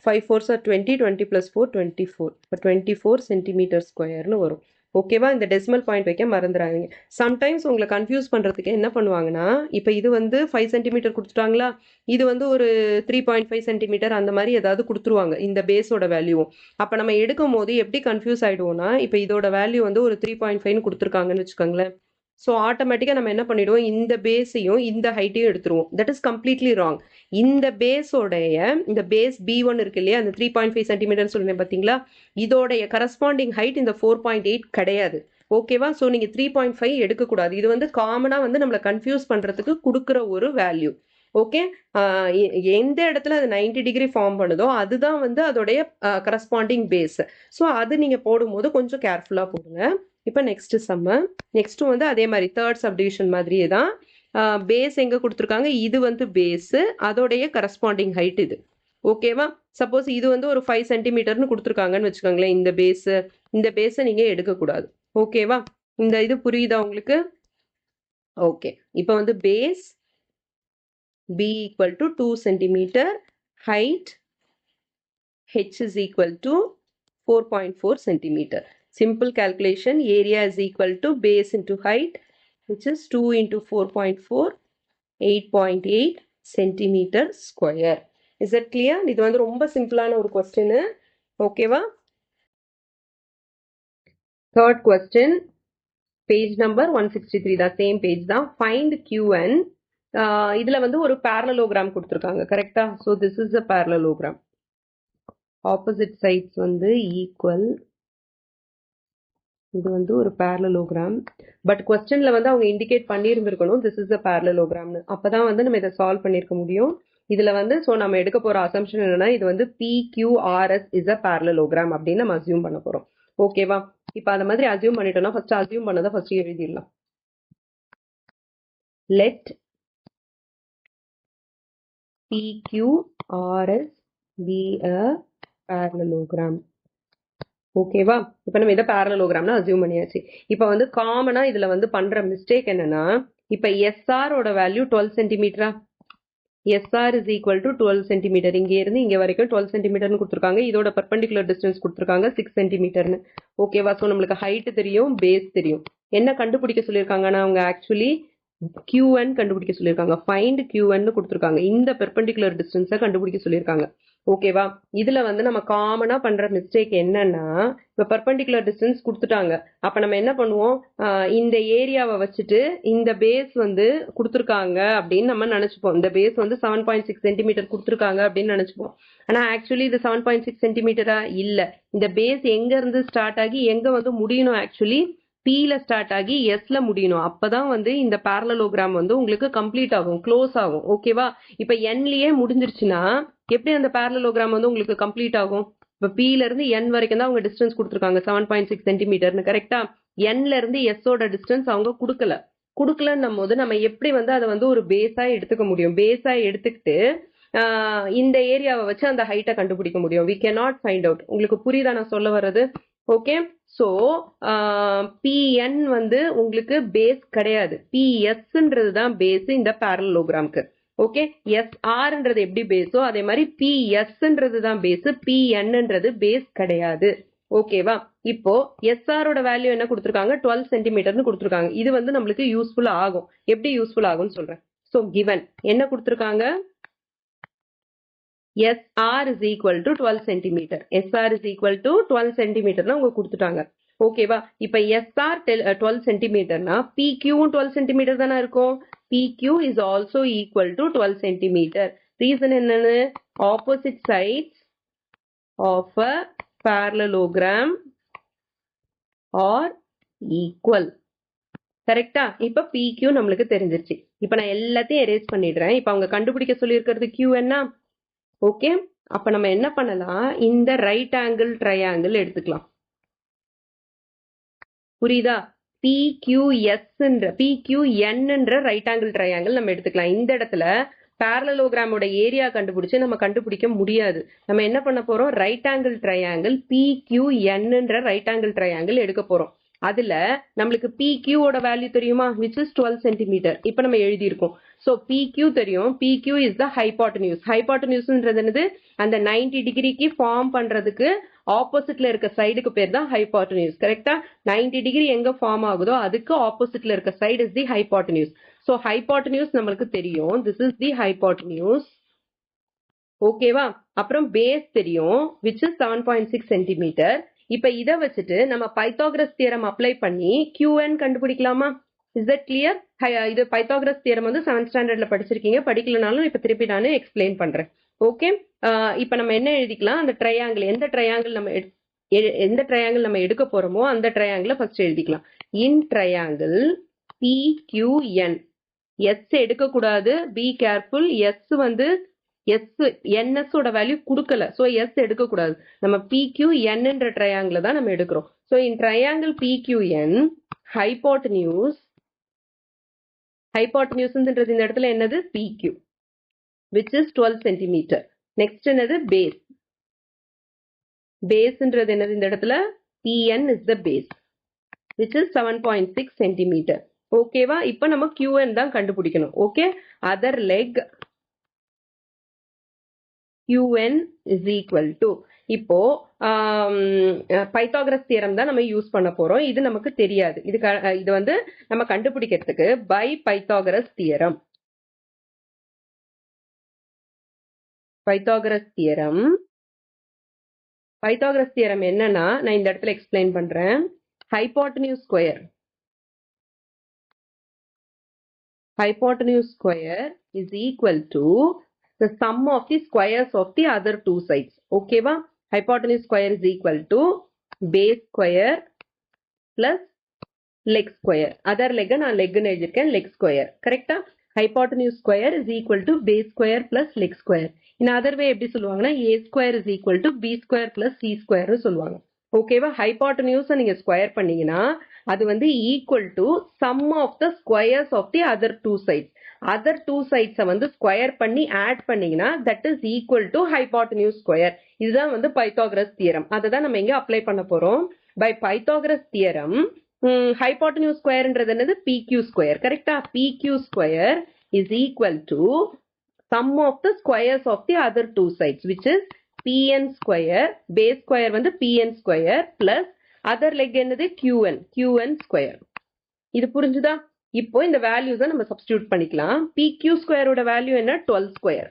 5 4s are 20, 20 plus 4 24. இப்போ 24 centimeter squareனு வரும். ஓகேவா? இந்த decimal point வைக்க மறந்துடாதீங்க. Sometimes உங்களை கன்ஃபியூஸ் பண்ணுறதுக்கு என்ன பண்ணுவாங்கன்னா, இப்போ இது வந்து 5 சென்டிமீட்டர் கொடுத்துட்டாங்களா, இது வந்து ஒரு 3.5 சென்டிமீட்டர் அந்த மாதிரி ஏதாவது கொடுத்துருவாங்க இந்த பேஸோட வேல்யூவும். அப்போ நம்ம எடுக்கும் போது எப்படி கன்ஃபியூஸ் ஆகிடுவோம்னா, இப்போ இதோட வேல்யூ வந்து ஒரு 3.5ன்னு கொடுத்துருக்காங்கன்னு வச்சுக்கோங்களேன். ஸோ ஆட்டோமேட்டிக்காக நம்ம என்ன பண்ணிடுவோம், இந்த பேஸையும் இந்த ஹைட்டையும் எடுத்துருவோம். That is completely wrong. இந்த பேஸோடைய இந்த பேஸ் B1 இருக்கு இல்லையா, அந்த 3.5 சென்டிமீட்டர் சொல்லுவேன் பார்த்தீங்களா, இதோடைய கரஸ்பாண்டிங் ஹைட் இந்த 4.8 கிடையாது. ஓகேவா? ஸோ நீங்கள் 3.5 எடுக்கக்கூடாது. இது வந்து காமனாக வந்து நம்மளை கன்ஃபியூஸ் பண்ணுறதுக்கு கொடுக்குற ஒரு வேல்யூ. ஓகே, எந்த இடத்துல அது 90 டிகிரி ஃபார்ம் பண்ணுதோ அதுதான் வந்து அதோடைய கரஸ்பாண்டிங் பேஸ். ஸோ அது நீங்கள் போடும்போது கொஞ்சம் கேர்ஃபுல்லாக போடுங்க. இப்போ நெக்ஸ்ட் சம்ம, நெக்ஸ்ட் வந்து அதே மாதிரி தேர்ட் சப்டிவிஷன் மாதிரியே தான். பேஸ் எங்கே கொடுத்துருக்காங்க, இது வந்து பேஸு, அதோடைய கரஸ்பாண்டிங் ஹைட் இது. ஓகேவா? சப்போஸ் இது வந்து ஒரு 5 சென்டிமீட்டர்னு கொடுத்துருக்காங்கன்னு வச்சுக்கோங்களேன், இந்த பேஸு, இந்த பேஸை நீங்கள் எடுக்கக்கூடாது. ஓகேவா? இந்த இது புரியுதா உங்களுக்கு? ஓகே, இப்போ வந்து base B equal to 2 centimeter, height H is equal to 4.4 centimeter. Simple calculation, area is equal to base into height, which is 2 into 4.4, 8.8 centimeter square. Is that clear? இது வந்து ரொம்ப சிம்பிளான ஒரு question. ஓகேவா? Third question, page number 163 தான், same page தான். Find QN. இதுல வந்து ஒரு parallelogram கொடுத்துருக்காங்க, கரெக்டா? So this is a parallelogram. Opposite sides வந்து ஈக்குவல். இது வந்து ஒரு parallelogram. பட் கொஸ்டின்ல வந்து அவங்க இண்டிகேட் பண்ணியிருந்திருக்கணும் திஸ் இஸ் அ parallelogramனு. அப்பதான் வந்து நம்ம இதை சால்வ் பண்ணியிருக்க முடியும். இதுல வந்து ஸோ நம்ம எடுக்க போற அசம்ஷன் என்னன்னா, இது வந்து PQRS இஸ் அ parallelogram அப்படின்னு நம்ம அசியூம் பண்ண போறோம். ஓகேவா? இப்போ அந்த மாதிரி அசியூம் பண்ணிட்டோம்னா ஃபர்ஸ்ட் அசியூம் பண்ணதை ஃபர்ஸ்ட் எழுதிடலாம். Let PQRS be a parallelogram. ஓகேவா? இப்போ நம்ம இதை parallelogramனு அசியூம் பண்ணியாச்சு. இப்போ வந்து காமனா இதுல வந்து பண்ற மிஸ்டேக் என்னன்னா, இப்போ SR ஓட value 12 சென்டிமீட்டரா, SR is equal to 12 centimetre. இங்க இருந்து இங்க வரைக்கும் 12 சென்டிமீட்டர்னு கொடுத்துருக்காங்க. இதோட பர்பெண்டிகுலர் டிஸ்டன்ஸ் கொடுத்துருக்காங்க 6 சென்டிமீட்டர்னு. ஓகேவா? ஸோ நம்மளுக்கு ஹைட் தெரியும், பேஸ் தெரியும். என்ன கண்டுபிடிக்க சொல்லியிருக்காங்கன்னா அவங்க ஆக்சுவலி QN கண்டுபிடிக்க சொல்லியிருக்காங்க. ஃபைண்ட் QN கொடுத்துருக்காங்க. இந்த பெர்பெண்டிகுலர் டிஸ்டன்ஸை கண்டுபிடிக்க சொல்லியிருக்காங்க. ஓகேவா? இதுல வந்து நம்ம காமனா பண்ற மிஸ்டேக் என்னன்னா, இப்ப பெர்பெண்டிகுலர் டிஸ்டன்ஸ் கொடுத்துட்டாங்க. அப்ப நம்ம என்ன பண்ணுவோம், இந்த ஏரியாவை வச்சுட்டு இந்த பேஸ் வந்து கொடுத்துருக்காங்க அப்படின்னு நம்ம நினைச்சுப்போம். இந்த பேஸ் வந்து 7.6 சென்டிமீட்டர் கொடுத்துருக்காங்க அப்படின்னு நினைச்சுப்போம். ஆனா ஆக்சுவலி இது 7.6 சென்டிமீட்டரா இல்ல. இந்த பேஸ் எங்க இருந்து ஸ்டார்ட் ஆகி எங்க வந்து முடியணும், ஆக்சுவலி Pல ஸ்டார்ட் ஆகி Sல முடியணும். அப்பதான் வந்து இந்த parallelogram வந்து உங்களுக்கு கம்ப்ளீட் ஆகும், க்ளோஸ் ஆகும். ஓகேவா? இப்ப Nலயே முடிஞ்சிருச்சுன்னா எப்படி அந்த parallelogram வந்து உங்களுக்கு கம்ப்ளீட் ஆகும்? இப்ப Pல இருந்து N வரைக்கும் தான் அவங்க டிஸ்டன்ஸ் கொடுத்துருக்காங்க 7.6 சென்டிமீட்டர்னு, கரெக்டா? Nல இருந்து Sஓட டிஸ்டன்ஸ் அவங்க கொடுக்கலன்னும் போது நம்ம எப்படி வந்து அதை வந்து ஒரு பேஸா எடுத்துக்க முடியும்? பேஸா எடுத்துக்கிட்டு இந்த ஏரியாவை வச்சு அந்த ஹைட்டை கண்டுபிடிக்க முடியும். we cannot find out. உங்களுக்கு புரியுதா நான் சொல்ல வர்றது? ஓகே, ஸோ PN வந்து உங்களுக்கு பேஸ் கிடையாது, PSன்றது தான் பேஸ் இந்த parallelogramக்கு. ஓகே, SRன்றது எப்படி பேஸோ அதே மாதிரி PSன்றது தான் பேஸ், PNன்றது பேஸ் கிடையாது. ஓகேவா? இப்போ SRோட வேல்யூ என்ன கொடுத்துருக்காங்க, 12 சென்டிமீட்டர்னு கொடுத்துருக்காங்க. இது வந்து நம்மளுக்கு யூஸ்ஃபுல் ஆகும். எப்படி யூஸ்ஃபுல் ஆகும்னு சொல்றேன். ஸோ கிவன் என்ன கொடுத்துருக்காங்க, SR is equal to 12 centimeter. SR is equal to 12 centimeter அவங்க கொடுத்துட்டாங்க. ஓகேவா? இப்ப SR 12 centimeterனா PQ 12 centimeter தானே இருக்கும். PQ is also equal to 12 centimeter. Reason என்னன்னு, opposite sides of a parallelogram are equal. கரெக்டா? இப்ப PQ நம்மளுக்கு தெரிஞ்சிருச்சு. இப்ப நான் எல்லாத்தையும் எரேஸ் பண்ணிடுறேன். இப்ப அவங்க கண்டுபிடிக்க சொல்லியிருக்கிறது Q என்ன? ஓகே, அப்ப நம்ம என்ன பண்ணலாம், இந்த ரைட் ஆங்கிள் ட்ரையாங்கிள் எடுத்துக்கலாம். புரியுதா? PQNன்ற ரைட் ஆங்கிள் ட்ரையாங்கிள் நம்ம எடுத்துக்கலாம். இந்த இடத்துல parallelogram ஏரியா கண்டுபிடிச்சு நம்ம கண்டுபிடிக்க முடியாது. நம்ம என்ன பண்ண போறோம், ரைட் ஆங்கிள் ட்ரையாங்கிள் PQNன்ற ரைட் ஆங்கிள் ட்ரையாங்கிள் எடுக்க போறோம். அதுல நம்மளுக்கு PQவோட வேல்யூ தெரியுமா, which is 12 சென்டிமீட்டர். இப்ப நம்ம எழுதியிருக்கோம். ஸோ PQ தெரியும், PQ is the hypotenuse. ஹைபாட்டனியூஸ்ன்றது என்னது, அந்த 90 டிகிரிக்கு ஃபார்ம் பண்றதுக்கு ஆப்போசிட்ல இருக்க சைடுக்கு பேர் தான் ஹைபாட்டனியூஸ். கரெக்டா? 90 டிகிரி எங்க ஃபார்ம் ஆகுதோ அதுக்கு ஆப்போசிட்ல இருக்க side is the hypotenuse. So hypotenuse நம்மளுக்கு தெரியும், திஸ் இஸ் தி ஹைபாட்டனியூஸ். ஓகேவா? அப்புறம் பேஸ் தெரியும், which is 7.6 சென்டிமீட்டர். இப்ப இதை வச்சுட்டு நம்ம பைத்தாகரஸ் தியரம் அப்ளை பண்ணி QN கண்டுபிடிக்கலாமா? Is that clear? இது பைத்தாகரஸ் தியரம் வந்து 7th ஸ்டாண்டர்ட்ல படிச்சிருக்கீங்க. படிக்கலனாலும் இப்ப திருப்பி நான் எக்ஸ்பிளைன் பண்றேன். ஓகே, இப்ப நம்ம என்ன எழுதிக்கலாம்? அந்த ட்ரையாங்கிள், எந்த ட்ரையாங்கிள் நம்ம எடுக்க போறோமோ அந்த ட்ரையாங்கிளை ஃபர்ஸ்ட் எழுதிக்கலாம். இன் ட்ரையாங்கிள் PQN, எஸ் எடுக்க கூடாது, பி கேர்ஃபுல். எஸ் வந்து NS ஓட வேல்யூ கொடுக்கல, சோ எஸ் எடுக்க கூடாது. நம்ம PQN என்ற ட்ரையாங்கிள் தான் நம்ம எடுக்கிறோம். சோ இன் ட்ரையாங்கிள் PQN, ஹைபோட்டனியூஸ்ன்றது இந்த இடத்துல என்னது? PQ, which is 12 cm. Next என்னது? பேஸ்ன்றது என்னது இந்த இடத்துல? PN is the base, which is 7.6 cm. ஓகேவா? இப்ப நம்ம QN தான் கண்டுபிடிக்கணும். Okay, other leg QN is equal to, இப்போ பைத்தாகரஸ் தியரம் தான் நம்ம யூஸ் பண்ண போறோம். இது நமக்கு தெரியாது. இது வந்து நம்ம கண்டுபிடிக்கிறதுக்கு by Pythagoras theorem. Pythagoras theorem என்னன்னா, நான் இந்த இடத்துல எக்ஸ்பிளைன் பண்றேன். Hypotenuse square is equal to the sum of the squares of the other two sides. ஓகேவா? hypotenuse square is equal to base square plus leg square. other leg நான் leg னு எழுதிருக்கேன், leg square. கரெக்டா? hypotenuse square is equal to base square plus leg square. in other way எப்படி சொல்லுவாங்கன்னா, a square is equal to b square plus c square னு சொல்லுவாங்க. ஓகேவா? hypotenuse நீங்க square பண்ணீங்கன்னா அது வந்து equal to sum of the squares of the other two sides. other two sides வந்து ஸ்கொயர் பண்ணி ஆட் பண்ணீங்கன்னா that is equal to hypotenuse square. இதுதான் வந்து பைத்தாகரஸ் தியரம். அதை தான் நம்ம இங்க அப்ளை பண்ண போறோம். பை பைத்தாகரஸ் தியரம் hypotenuse ஸ்கொயர்ன்றது என்னது? PQ square. கரெக்டா? PQ square is equal to sum of the squares of the other two sides, which is PN square. Base square வந்து PN square plus other leg என்னது? QN square. இது புரிஞ்சுதா? இப்போ இந்த வேல்யூஸை நம்ம சப்ஸ்டிடியூட் பண்ணிக்கலாம். PQ ஸ்கொயரோட வேல்யூ என்ன? 12 square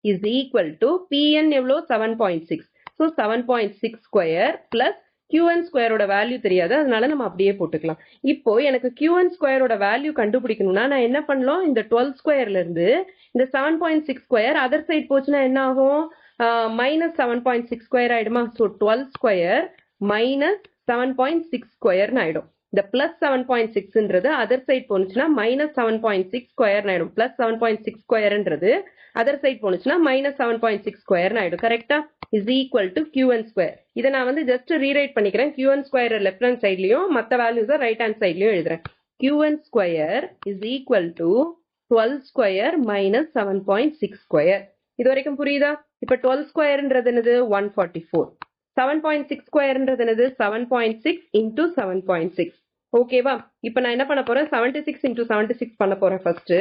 is equal to PN எவ்வளோ? 7.6. ஸோ 7.6 ஸ்கொயர் பிளஸ் QN ஸ்கொயரோட வேல்யூ தெரியாது, அதனால நம்ம அப்படியே போட்டுக்கலாம். இப்போ எனக்கு QN ஸ்கொயரோட வேல்யூ கண்டுபிடிக்கணும்னா நான் என்ன பண்ணலாம்? இந்த 12 ஸ்கொயர்ல இருந்து இந்த 7.6 ஸ்கொயர் அதர் சைட் போச்சுன்னா என்ன ஆகும்? மைனஸ் 7.6 ஸ்கொயர் ஆயிடுமா? ஸோ 12 ஸ்கொயர் மைனஸ் 7.6 ஸ்கொயர்னு ஆயிடும். இந்த பிளஸ் 7.6ன்றது அதர் சைட் போனுச்சுன்னா மைனஸ் 7.6 ஸ்கொயர் ஆயிடும். பிளஸ் 7.6 ஸ்கொயர்ன்றது அதர் சைட் போனுச்சுன்னா மைனஸ் 7.6 ஸ்கொயர் ஆயிடும். கரெக்டா? Is equal to QN square. இதை நான் வந்து ஜஸ்ட் ரீரைட் பண்ணிக்கிறேன். QN ஸ்கொயர் லெஃப்ட் ஹேண்ட் சைட்லயும் மற்ற வேல்யூஸை ரைட் ஹேண்ட் சைட்லயும் எழுதுறேன். QN square is equal to 12 square minus 7.6 square. இது வரைக்கும் புரியுதா? இப்ப 12 ஸ்கொயர்ன்றது என்னது? 144. 7.6 ஸ்கொயர்ன்றது என்னது? 7.6 into 7.6. ஓகேவா? இப்ப நான் என்ன பண்ண போறேன்? 76 into 76 பண்ண போறேன். ஃபர்ஸ்ட்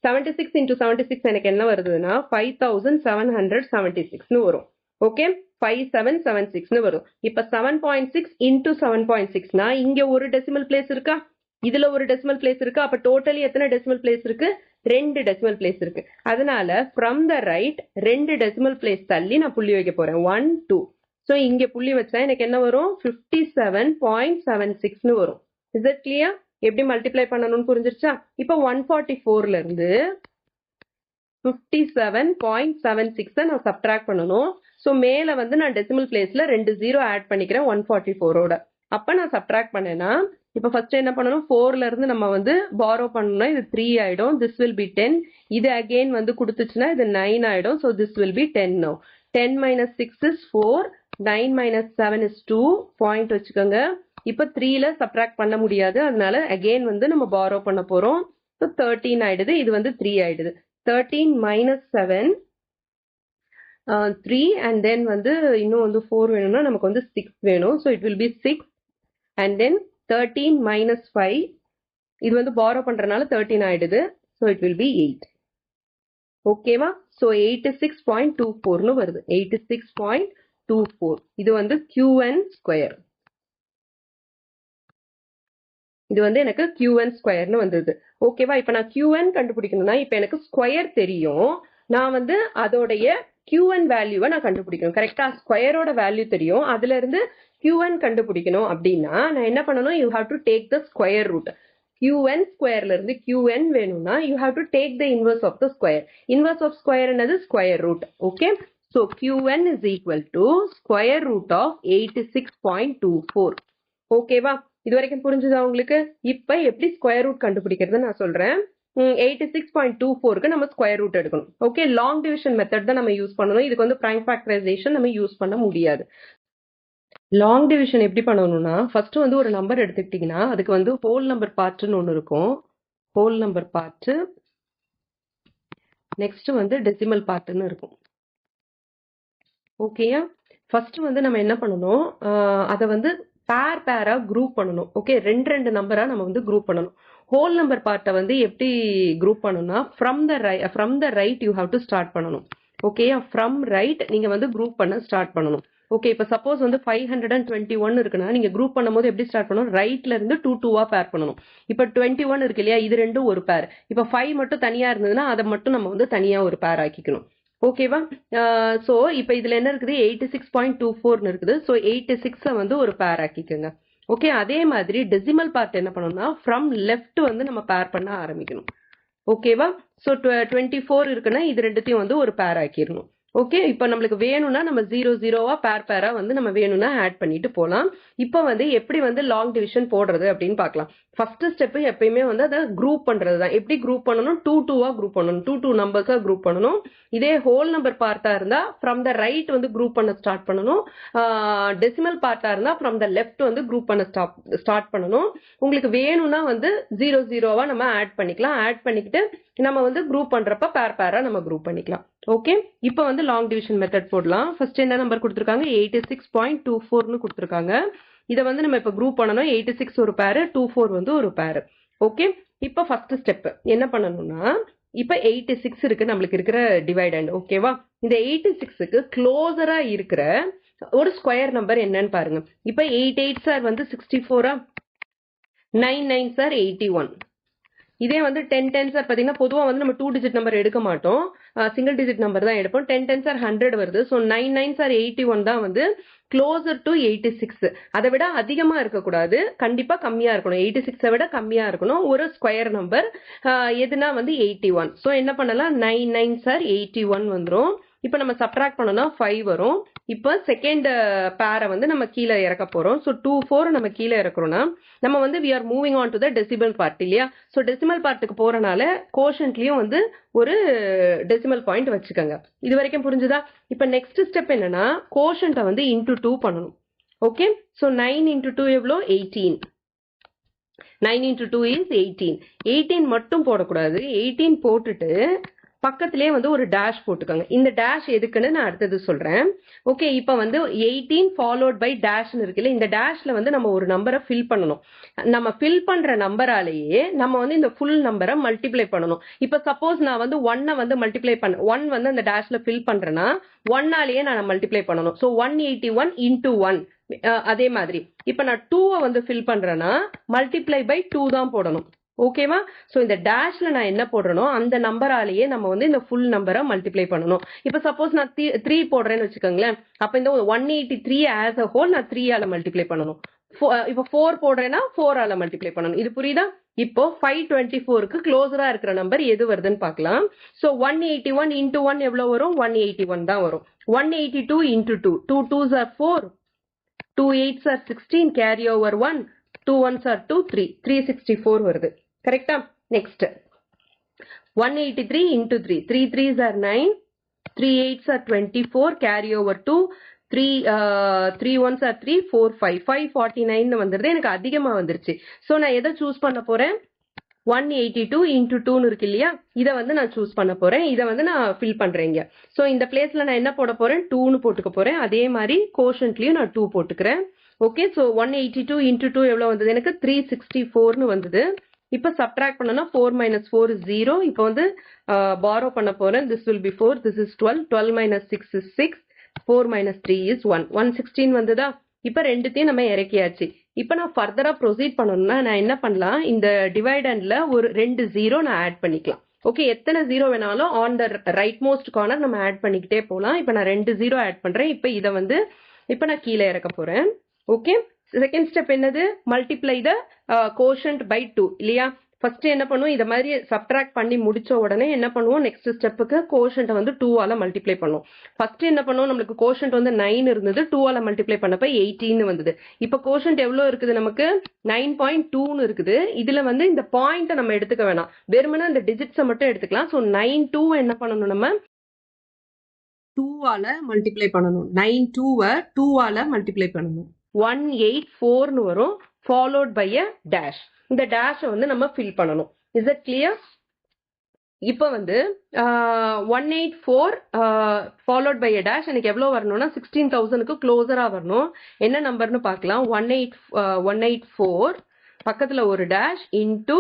76 into 76 எனக்கு என்ன வருதுன்னா 5776 வரும். ஓகே, 5776 வரும். இப்ப 7.6 into 7.6னா இங்க ஒரு டெசிமல் பிளேஸ் இருக்கா, இதுல ஒரு டெசிமல் பிளேஸ் இருக்கு. அப்ப டோட்டலி எத்தனை டெசிமல் பிளேஸ் இருக்கு? 2 டெசிமல் பிளேஸ் இருக்கு. அதனால from the right 2 decimal place தள்ளி நான் புள்ளி வைக்க போறேன். 1 2. சோ இங்க புள்ளி வச்சா எனக்கு என்ன வரும்? 57.76 வரும். Is it clear? எப்படி மல்டிப்ளை பண்ணணும்னு புரிஞ்சிருச்சா? இப்ப 144ல இருந்து 57.76 நான் சப்ட்ராக்ட் பண்ணணும். சோ மேல வந்து நான் டெசிமல் பிளேஸ்ல 2 0 ஆட் பண்ணிக்கிறேன் 144ஓட. அப்ப நான் சப்ட்ராக்ட் பண்ணேன்னா இப்ப ஃபர்ஸ்ட் என்ன பண்ணணும்? 4ல இருந்து நம்ம வந்து பாரோ பண்ணணும். இது 3 ஆயிடும். This will be 10. இது அகைன் வந்து கொடுத்துச்சுன்னா இது 9 ஆயிடும். So this will be 10 now. 10 minus 6 is 4. 9 minus 7 is 2. Point வச்சுக்கோங்க. இப்ப 3ல சப்ட்ராக்ட் பண்ண முடியாது, அதனால அகைன் வந்து நம்ம பாரோ பண்ண போறோம். ஸோ 13 ஆயிடுது. இது வந்து 3 ஆயிடுது. 13 minus 7 3 and then வந்து இன்னும் வந்து 4 வேணும்னா நமக்கு வந்து 6 வேணும். So it will B 6 and then 13 minus 5 இது வந்து பாரோ பண்றதுனால 13 ஆயிடுது. So it will B 8. ஓகேவா? ஸோ 86.24னு வருது. 86.24 இது வந்து QN ஸ்கொயர். இது வந்து எனக்கு QN ஸ்கொயர்னு வந்தது. ஓகேவா? இப்ப நான் QN கண்டுபிடிக்கணும்னா இப்ப எனக்கு ஸ்கொயர் தெரியும். நான் வந்து அதோடைய QN வேல்யூவை நான் கண்டுபிடிக்கணும். கரெக்டா? ஸ்கொயரோட வேல்யூ தெரியும். அதுல இருந்து QN கண்டுபிடிக்கணும் அப்படின்னா நான் என்ன பண்ணணும்? You have to take the square root. qn ஸ்கொயர்ல இருந்து qn வேணும்னா you have to take the inverse of the square. Inverse of square என்னது square root. Okay. So qn is equal to square root of 86.24. ஓகேவா? இது வரைக்கும் புரிஞ்சுதா உங்களுக்கு? இப்ப எப்படி ஸ்கொயர் ரூட் கண்டுபிடிக்கிறது நான் சொல்றேன். 86.24க்கு நம்ம ஸ்கொயர் ரூட் எடுக்கணும். ஓகே, லாங் டிவிஷன் மெத்தட் தான் நம்ம யூஸ் பண்ணணும். இதுக்கு வந்து பிரைம் ஃபேக்டரைசேஷன் நம்ம யூஸ் பண்ண முடியாது. லாங் டிவிஷன் எப்படி பண்ணணும்னா ஃபர்ஸ்ட் வந்து ஒரு நம்பர் எடுத்துக்கிட்டீங்கன்னா அதுக்கு வந்து ஹோல் நம்பர் பார்ட்னு ஒன்று இருக்கும். ஹோல் நம்பர் பார்ட், நெக்ஸ்ட் வந்து டெசிமல் பார்ட்னு இருக்கும். ஓகேயா? ஃபர்ஸ்ட் வந்து நம்ம என்ன பண்ணணும், அதை வந்து பேரா குரூப் பண்ணணும். ஓகே, ரெண்டு நம்பரா நம்ம வந்து குரூப் பண்ணணும். ஹோல் நம்பர் பார்ட்டை வந்து எப்படி குரூப் பண்ணணும்னா from the right you have to start பண்ணணும். ஓகேயா? ஃப்ரம் ரைட் நீங்க வந்து குரூப் பண்ண ஸ்டார்ட் பண்ணணும். ஓகே, இப்போ சப்போஸ் வந்து 521 இருக்குன்னா நீங்க குரூப் பண்ணும்போது எப்படி ஸ்டார்ட் பண்ணணும், ரைட்ல இருந்து 2 பேர் பண்ணணும். இப்போ 21 இருக்கு இல்லையா, இது ரெண்டும் ஒரு பேர். இப்போ 5 மட்டும் தனியா இருந்ததுன்னா அதை மட்டும் நம்ம வந்து தனியா ஒரு பேர் ஆக்கிக்கணும். ஓகேவா? ஸோ இப்போ இதுல என்ன இருக்குது, 86.24 இருக்குது. ஸோ 86 வந்து ஒரு பேர் ஆக்கிக்கோங்க. ஓகே, அதே மாதிரி டெசிமல் பார்ட் என்ன பண்ணணும்னா ஃப்ரம் லெஃப்ட் வந்து நம்ம பேர் பண்ண ஆரம்பிக்கணும். ஓகேவா? ஸோ 24 இருக்குன்னா இது ரெண்டுத்தையும் வந்து ஒரு பேர் ஆக்கிடணும். ஓகே, இப்போ நம்மளுக்கு வேணும்னா நம்ம 0 பேரா வந்து நம்ம வேணும்னா ஆட் பண்ணிட்டு போகலாம். இப்போ வந்து எப்படி வந்து லாங் டிவிஷன் போடுறது அப்படின்னு பார்க்கலாம். ஃபர்ஸ்ட் ஸ்டெப் எப்பயுமே வந்து அதை குரூப் பண்றது தான். எப்படி குரூப் பண்ணணும், 2 குரூப் பண்ணணும், 2 நம்பர்ஸா குரூப் பண்ணணும். இதே ஹோல் நம்பர் பார்ட்டா இருந்தா ஃப்ரம் த ரைட் வந்து குரூப் பண்ண ஸ்டார்ட் பண்ணணும். டெசிமல் பார்ட்டா இருந்தா ஃப்ரம் த லெஃப்ட் வந்து குரூப் பண்ண ஸ்டார்ட் பண்ணணும். உங்களுக்கு வேணும்னா வந்து 0 நம்ம ஆட் பண்ணிக்கலாம். ஆட் பண்ணிக்கிட்டு நம்ம வந்து குரூப் பண்றப்ப பேரா நம்ம குரூப் பண்ணிக்கலாம். ஓகே, இப்போ வந்து லாங் டிவிஷன் மெத்தட் போடலாம். ஃபர்ஸ்ட் என்ன நம்பர் கொடுத்துருக்காங்க, 86.24னு கொடுத்துருக்காங்க. இதை வந்து நம்ம இப்போ குரூப் பண்ணணும். 86 ஒரு பேரு, 24 வந்து ஒரு பேரு. ஓகே, இப்போ ஃபர்ஸ்ட் ஸ்டெப் என்ன பண்ணணும்னா இப்போ 86 இருக்கு நம்மளுக்கு இருக்கிற டிவைடண்ட். ஓகேவா? இந்த 86க்கு க்ளோசரா இருக்கிற ஒரு ஸ்கொயர் நம்பர் என்னன்னு பாருங்க. இப்போ 88 சார் வந்து 64, 99 சார் 81. இதே வந்து 10 சார் பார்த்தீங்கன்னா பொதுவாக வந்து நம்ம 2 டிஜிட் நம்பர் எடுக்க மாட்டோம், சிங்கிள் டிஜிட் நம்பர் தான் எடுப்போம். 10 சார் 100 வருது. ஸோ 99 சார் 81 தான் வந்து க்ளோசர் டு 86. அதை விட அதிகமாக இருக்கக்கூடாது, கண்டிப்பாக கம்மியாக இருக்கணும். 86 விட கம்மியாக இருக்கணும். ஒரு ஸ்கொயர் நம்பர் எதுனா வந்து 81. ஸோ என்ன பண்ணலாம், 99 சார் 81 வந்துடும். இப்போ நம்ம சப்ட்ராக்ட் பண்ணோம்னா 5 வரும். இப்போ செகண்ட் பேரை வந்து நம்ம கீழே இறக்க போறோம். ஸோ 24 நம்ம கீழே இறக்குறோம்னா நம்ம வந்து we are moving on to the decimal part இல்லையா? ஸோ டெசிமல் பார்ட்டுக்கு போறனால கோஷன்ட்லயும் வந்து ஒரு டெசிமல் பாயிண்ட் வச்சுக்கோங்க. இது வரைக்கும் புரிஞ்சுதா? இப்போ நெக்ஸ்ட் ஸ்டெப் என்னன்னா கோஷன்ட்டை வந்து இன்டூ 2 பண்ணணும். ஓகே, ஸோ 9 × 2 எவ்வளோ, 18. 9 × 2 is 18. 18 மட்டும் போடக்கூடாது, 18 போட்டுட்டு பக்கத்திலே வந்து ஒரு டேஷ் போட்டுக்கோங்க. இந்த டேஷ் எதுக்குன்னு நான் அடுத்தது சொல்றேன். ஓகே, இப்போ வந்து 18 ஃபாலோட் பை டேஷ்னு இருக்குல்ல, இந்த டேஷ்ல வந்து நம்ம ஒரு நம்பரை ஃபில் பண்ணணும். நம்ம ஃபில் பண்ற நம்பராலேயே நம்ம வந்து இந்த ஃபுல் நம்பரை மல்டிப்ளை பண்ணணும். இப்போ சப்போஸ் நான் வந்து 1 வந்து மல்டிப்ளை பண்ண 1 வந்து அந்த டேஷ்ல ஃபில் பண்றேன்னா 1ஆலேயே நான் மல்டிப்ளை பண்ணணும். ஸோ 181 × 1. அதே மாதிரி இப்போ நான் 2 வந்து ஃபில் பண்றேன்னா மல்டிப்ளை பை 2 தான் போடணும். ஓகேவா? ஸோ இந்த டேஷ்ல நான் என்ன போடுறனோ அந்த நம்பராலேயே நம்ம வந்து இந்த ஃபுல் நம்பரை மல்டிப்ளை பண்ணணும். இப்போ சப்போஸ் நான் 3 போடுறேன்னு வச்சுக்கோங்களேன், அப்போ இந்த 183 ஆஸ் அ ஹோல் நான் 3ஆல மல்டிப்ளை பண்ணணும். இப்போ 4 போடுறேன்னா 4ஆல மல்டிப்ளை பண்ணணும். இது புரியுதா? இப்போ 524க்கு க்ளோசரா இருக்கிற நம்பர் எது வருதுன்னு பார்க்கலாம். ஸோ 181 × 1 எவ்வளோ வரும், 181 தான் வரும். 182 × 2, 2 2s are 4, 2 8s are 16, carry over 1, 2 1s are 2, 3, 364 வருது. கரெக்டா? Next 183 × 3, 3 3s are 9, 3 8s are 24, carry over 2, 3 1s are 3, 4 5, 549 வந்துருது. எனக்கு அதிகமா வந்துருச்சு. ஸோ நான் எதை சூஸ் பண்ண போறேன், 182 × 2 இருக்கு இல்லையா, இதை வந்து நான் சூஸ் பண்ண போறேன். இதை வந்து நான் ஃபில் பண்றேங்க. ஸோ இந்த பிளேஸ்ல நான் என்ன போட போறேன், 2ன்னு போட்டுக்க போறேன். அதே மாதிரி கோஷன்ட்லயும் நான் 2 போட்டுக்கிறேன். ஓகே, ஸோ 182 × 2 எவ்வளோ வந்தது, எனக்கு 364ன்னு வந்தது. இப்போ சப்ட்ராக்ட் பண்ணனா 4 - 4 is 0. இப்போ வந்து பாரோ பண்ண போறேன். This will be 4, this is 12, 12 - 6 is 6, 4 - 3 is 1, 116 வந்ததா? இப்போ ரெண்டுத்தையும் நம்ம இறக்கியாச்சு. இப்போ நான் ஃபர்தரா ப்ரொசீட் பண்ணணும்னா நான் என்ன பண்ணலாம், இந்த டிவைடண்ட்ல ஒரு 2 0 நான் ஆட் பண்ணிக்கலாம். ஓகே, எத்தனை 0 வேணாலும் on the right most corner நம்ம ஆட் பண்ணிக்கிட்டே போகலாம். இப்போ நான் 2 0 ஆட் பண்றேன். இப்போ இதை வந்து இப்போ நான் கீழே இறக்க போறேன். ஓகே, செகண்ட் ஸ்டெப் என்னது? மல்டிப்ளை த கோஷன்ட் பை 2 இல்லையா? ஃபர்ஸ்ட் என்ன பண்ணுவோம், இதை மாதிரி சப்ட்ராக்ட் பண்ணி முடிச்ச உடனே என்ன பண்ணுவோம், நெக்ஸ்ட் ஸ்டெப்புக்கு கோஷன்ட்டை வந்து 2ஆல மல்டிப்ளை பண்ணுவோம். ஃபர்ஸ்ட் என்ன பண்ணுவோம், நம்மளுக்கு கோஷன்ட் வந்து 9 இருந்தது, 2ஆல மல்டிப்ளை பண்ணப்ப 18 வந்தது. இப்போ கோஷன்ட் எவ்வளோ இருக்குது நமக்கு? 9.2ன்னு இருக்குது. இதுல வந்து இந்த பாயிண்ட்டை நம்ம எடுத்துக்க வேணாம், வெறுமனே இந்த டிஜிட்ஸை மட்டும் எடுத்துக்கலாம். ஸோ 9.2 என்ன பண்ணணும், நம்ம 2ஆல மல்டிப்ளை பண்ணணும். 9.2-வை 2ஆல மல்டிப்ளை பண்ணணும். 184ன்னு வரும், ஃபாலோட் பை அ டேஷ். இந்த டேஷை வந்து நம்ம ஃபில் பண்ணணும். Is it clear? இப்போ வந்து 184 ஃபாலோட் பை அ டேஷ் எனக்கு எவ்வளோ வரணும்னா 16,000க்கு க்ளோஸராக வரணும். என்ன நம்பர்னு பார்க்கலாம். 184 பக்கத்தில் ஒரு டேஷ் இன்டூ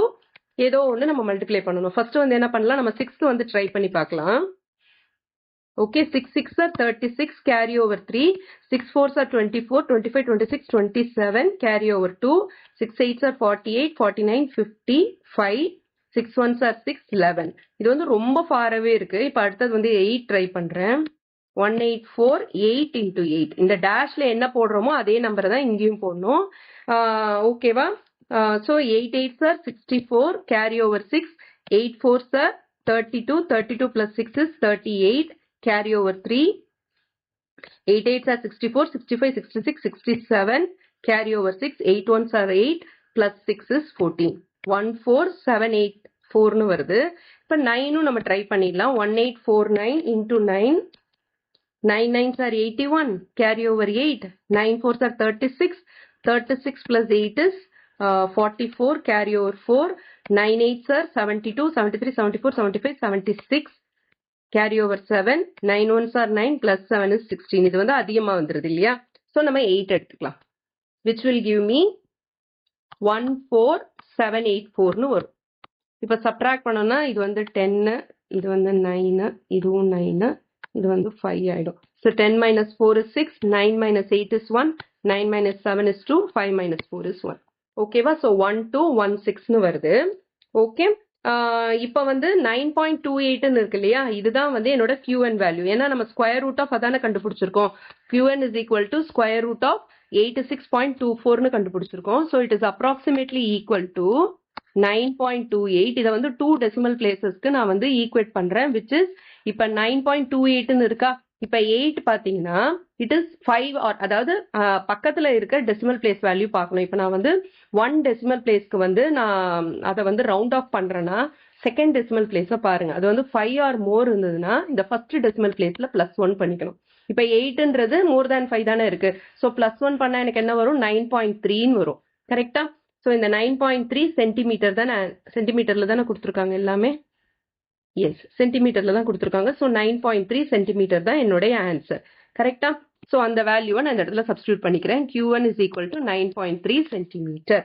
ஏதோ ஒன்று நம்ம மல்டிப்ளை பண்ணணும். ஃபர்ஸ்ட் வந்து என்ன பண்ணலாம், நம்ம 6 வந்து ட்ரை பண்ணி பார்க்கலாம். Okay, 6 6 are 36, carry over 3, 6 4s are 24, 25, 26, 27, carry over 2, 6 8s are 48, 49, 55, 6 1s are 6, 11. இது வந்து ரொம்ப ஃபாரவே இருக்கு. இப்போ அடுத்தது வந்து 8 ட்ரை பண்றேன். 184, 8 into 8. இந்த டேஷ்ல என்ன போடுறோமோ அதே நம்பரை தான் இங்கேயும் போடணும். ஓகேவா? So 8 8s are 64, carry over 6, 8 4s are 32, 32 plus 6 is 38. Carry over 3, 8 8s are 64, 65, 66, 67, carry over 6, 8 1s are 8, plus 6 is 14, 14784 வருது. இப்போ 9 நம்ம ட்ரை பண்ணிடலாம். 1849 into 9, 9 9s are 81, carry over 8, 9 4s are 36, 36 plus 8 is 44, carry over 4, 9 8s are 72, 73, 74, 75, 76, carry over 7, 9 1s are 9, plus 7 is 16. இது வந்து அதிகமா வந்துருது இல்லையா? So நம்ம 8 எடுத்துக்கலாம், which will give me 14784ன்னு வரும். இப்போ சப்ட்ராக்ட் பண்ணோம்னா இது வந்து 10, இது வந்து 9, இதுவும் 9, இது வந்து 5 ஆயிடும். So 10 minus 4 is 6, 9 minus 8 is 1, 9 minus 7 is 2, 5 minus 4 is 1. ஓகேவா? ஸோ 1216ன்னு வருது. ஓகே, இப்போ வந்து 9.28ன்னு இருக்கு இல்லையா? இதுதான் வந்து என்னோட QN வேல்யூ. ஏன்னா நம்ம ஸ்கொயர் ரூட் ஆஃப் அதான கண்டுபிடிச்சிருக்கோம். QN is equal to square root of 86.24ன்னு கண்டுபிடிச்சிருக்கோம். So it is approximately equal to 9.28. இதை வந்து 2 டெசிமல் பிளேசஸ்க்கு நான் வந்து ஈக்குவேட் பண்றேன், விச் இஸ் இப்போ 9.28ன்னு இருக்கா? இப்போ 8 பார்த்தீங்கன்னா இட் இஸ் 5, அதாவது பக்கத்தில் இருக்க டெசிமல் பிளேஸ் வேல்யூ பார்க்கணும். இப்போ நான் வந்து 1 டெசிமல் பிளேஸ்க்கு வந்து நான் அதை வந்து ரவுண்ட் ஆஃப் பண்ணுறேன்னா செகண்ட் டெசிமல் பிளேஸை பாருங்க, அது வந்து 5 ஆர் மோர் இருந்ததுன்னா இந்த ஃபர்ஸ்ட் டெசிமல் பிளேஸில் +1 பண்ணிக்கணும். இப்போ 8ன்றது மோர் தேன் 5 தானே இருக்கு. ஸோ +1 பண்ணால் எனக்கு என்ன வரும்? 9.3ன்னு வரும். கரெக்டா? ஸோ இந்த 9.3 சென்டிமீட்டர் தானே, சென்டிமீட்டரில் தானே கொடுத்துருக்காங்க எல்லாமே. எஸ், சென்டிமீட்டர்ல தான் கொடுத்துருக்காங்க. ஸோ 9.3 சென்டிமீட்டர் தான் என்னுடைய ஆன்சர். கரெக்டா? ஸோ அந்த வேல்யூவை நான் இந்த இடத்துல சப்ஸ்டியூட் பண்ணிக்கிறேன். Q1 is equal to 9.3 centimetre.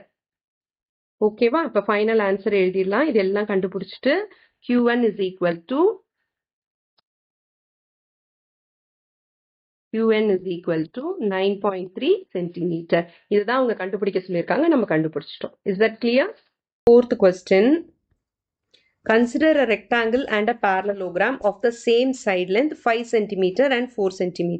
ஓகேவா? இப்போ ஃபைனல் ஆன்சர் எழுதிடலாம். இதெல்லாம் கண்டுபிடிச்சிட்டு Q1 is equal to 9.3 centimetre. இதுதான் அவங்க கண்டுபிடிக்க சொல்லியிருக்காங்க, நம்ம கண்டுபிடிச்சிட்டோம். Is that clear? 4th question. Consider a rectangle and a parallelogram of the same side length 5 cm and 4 cm.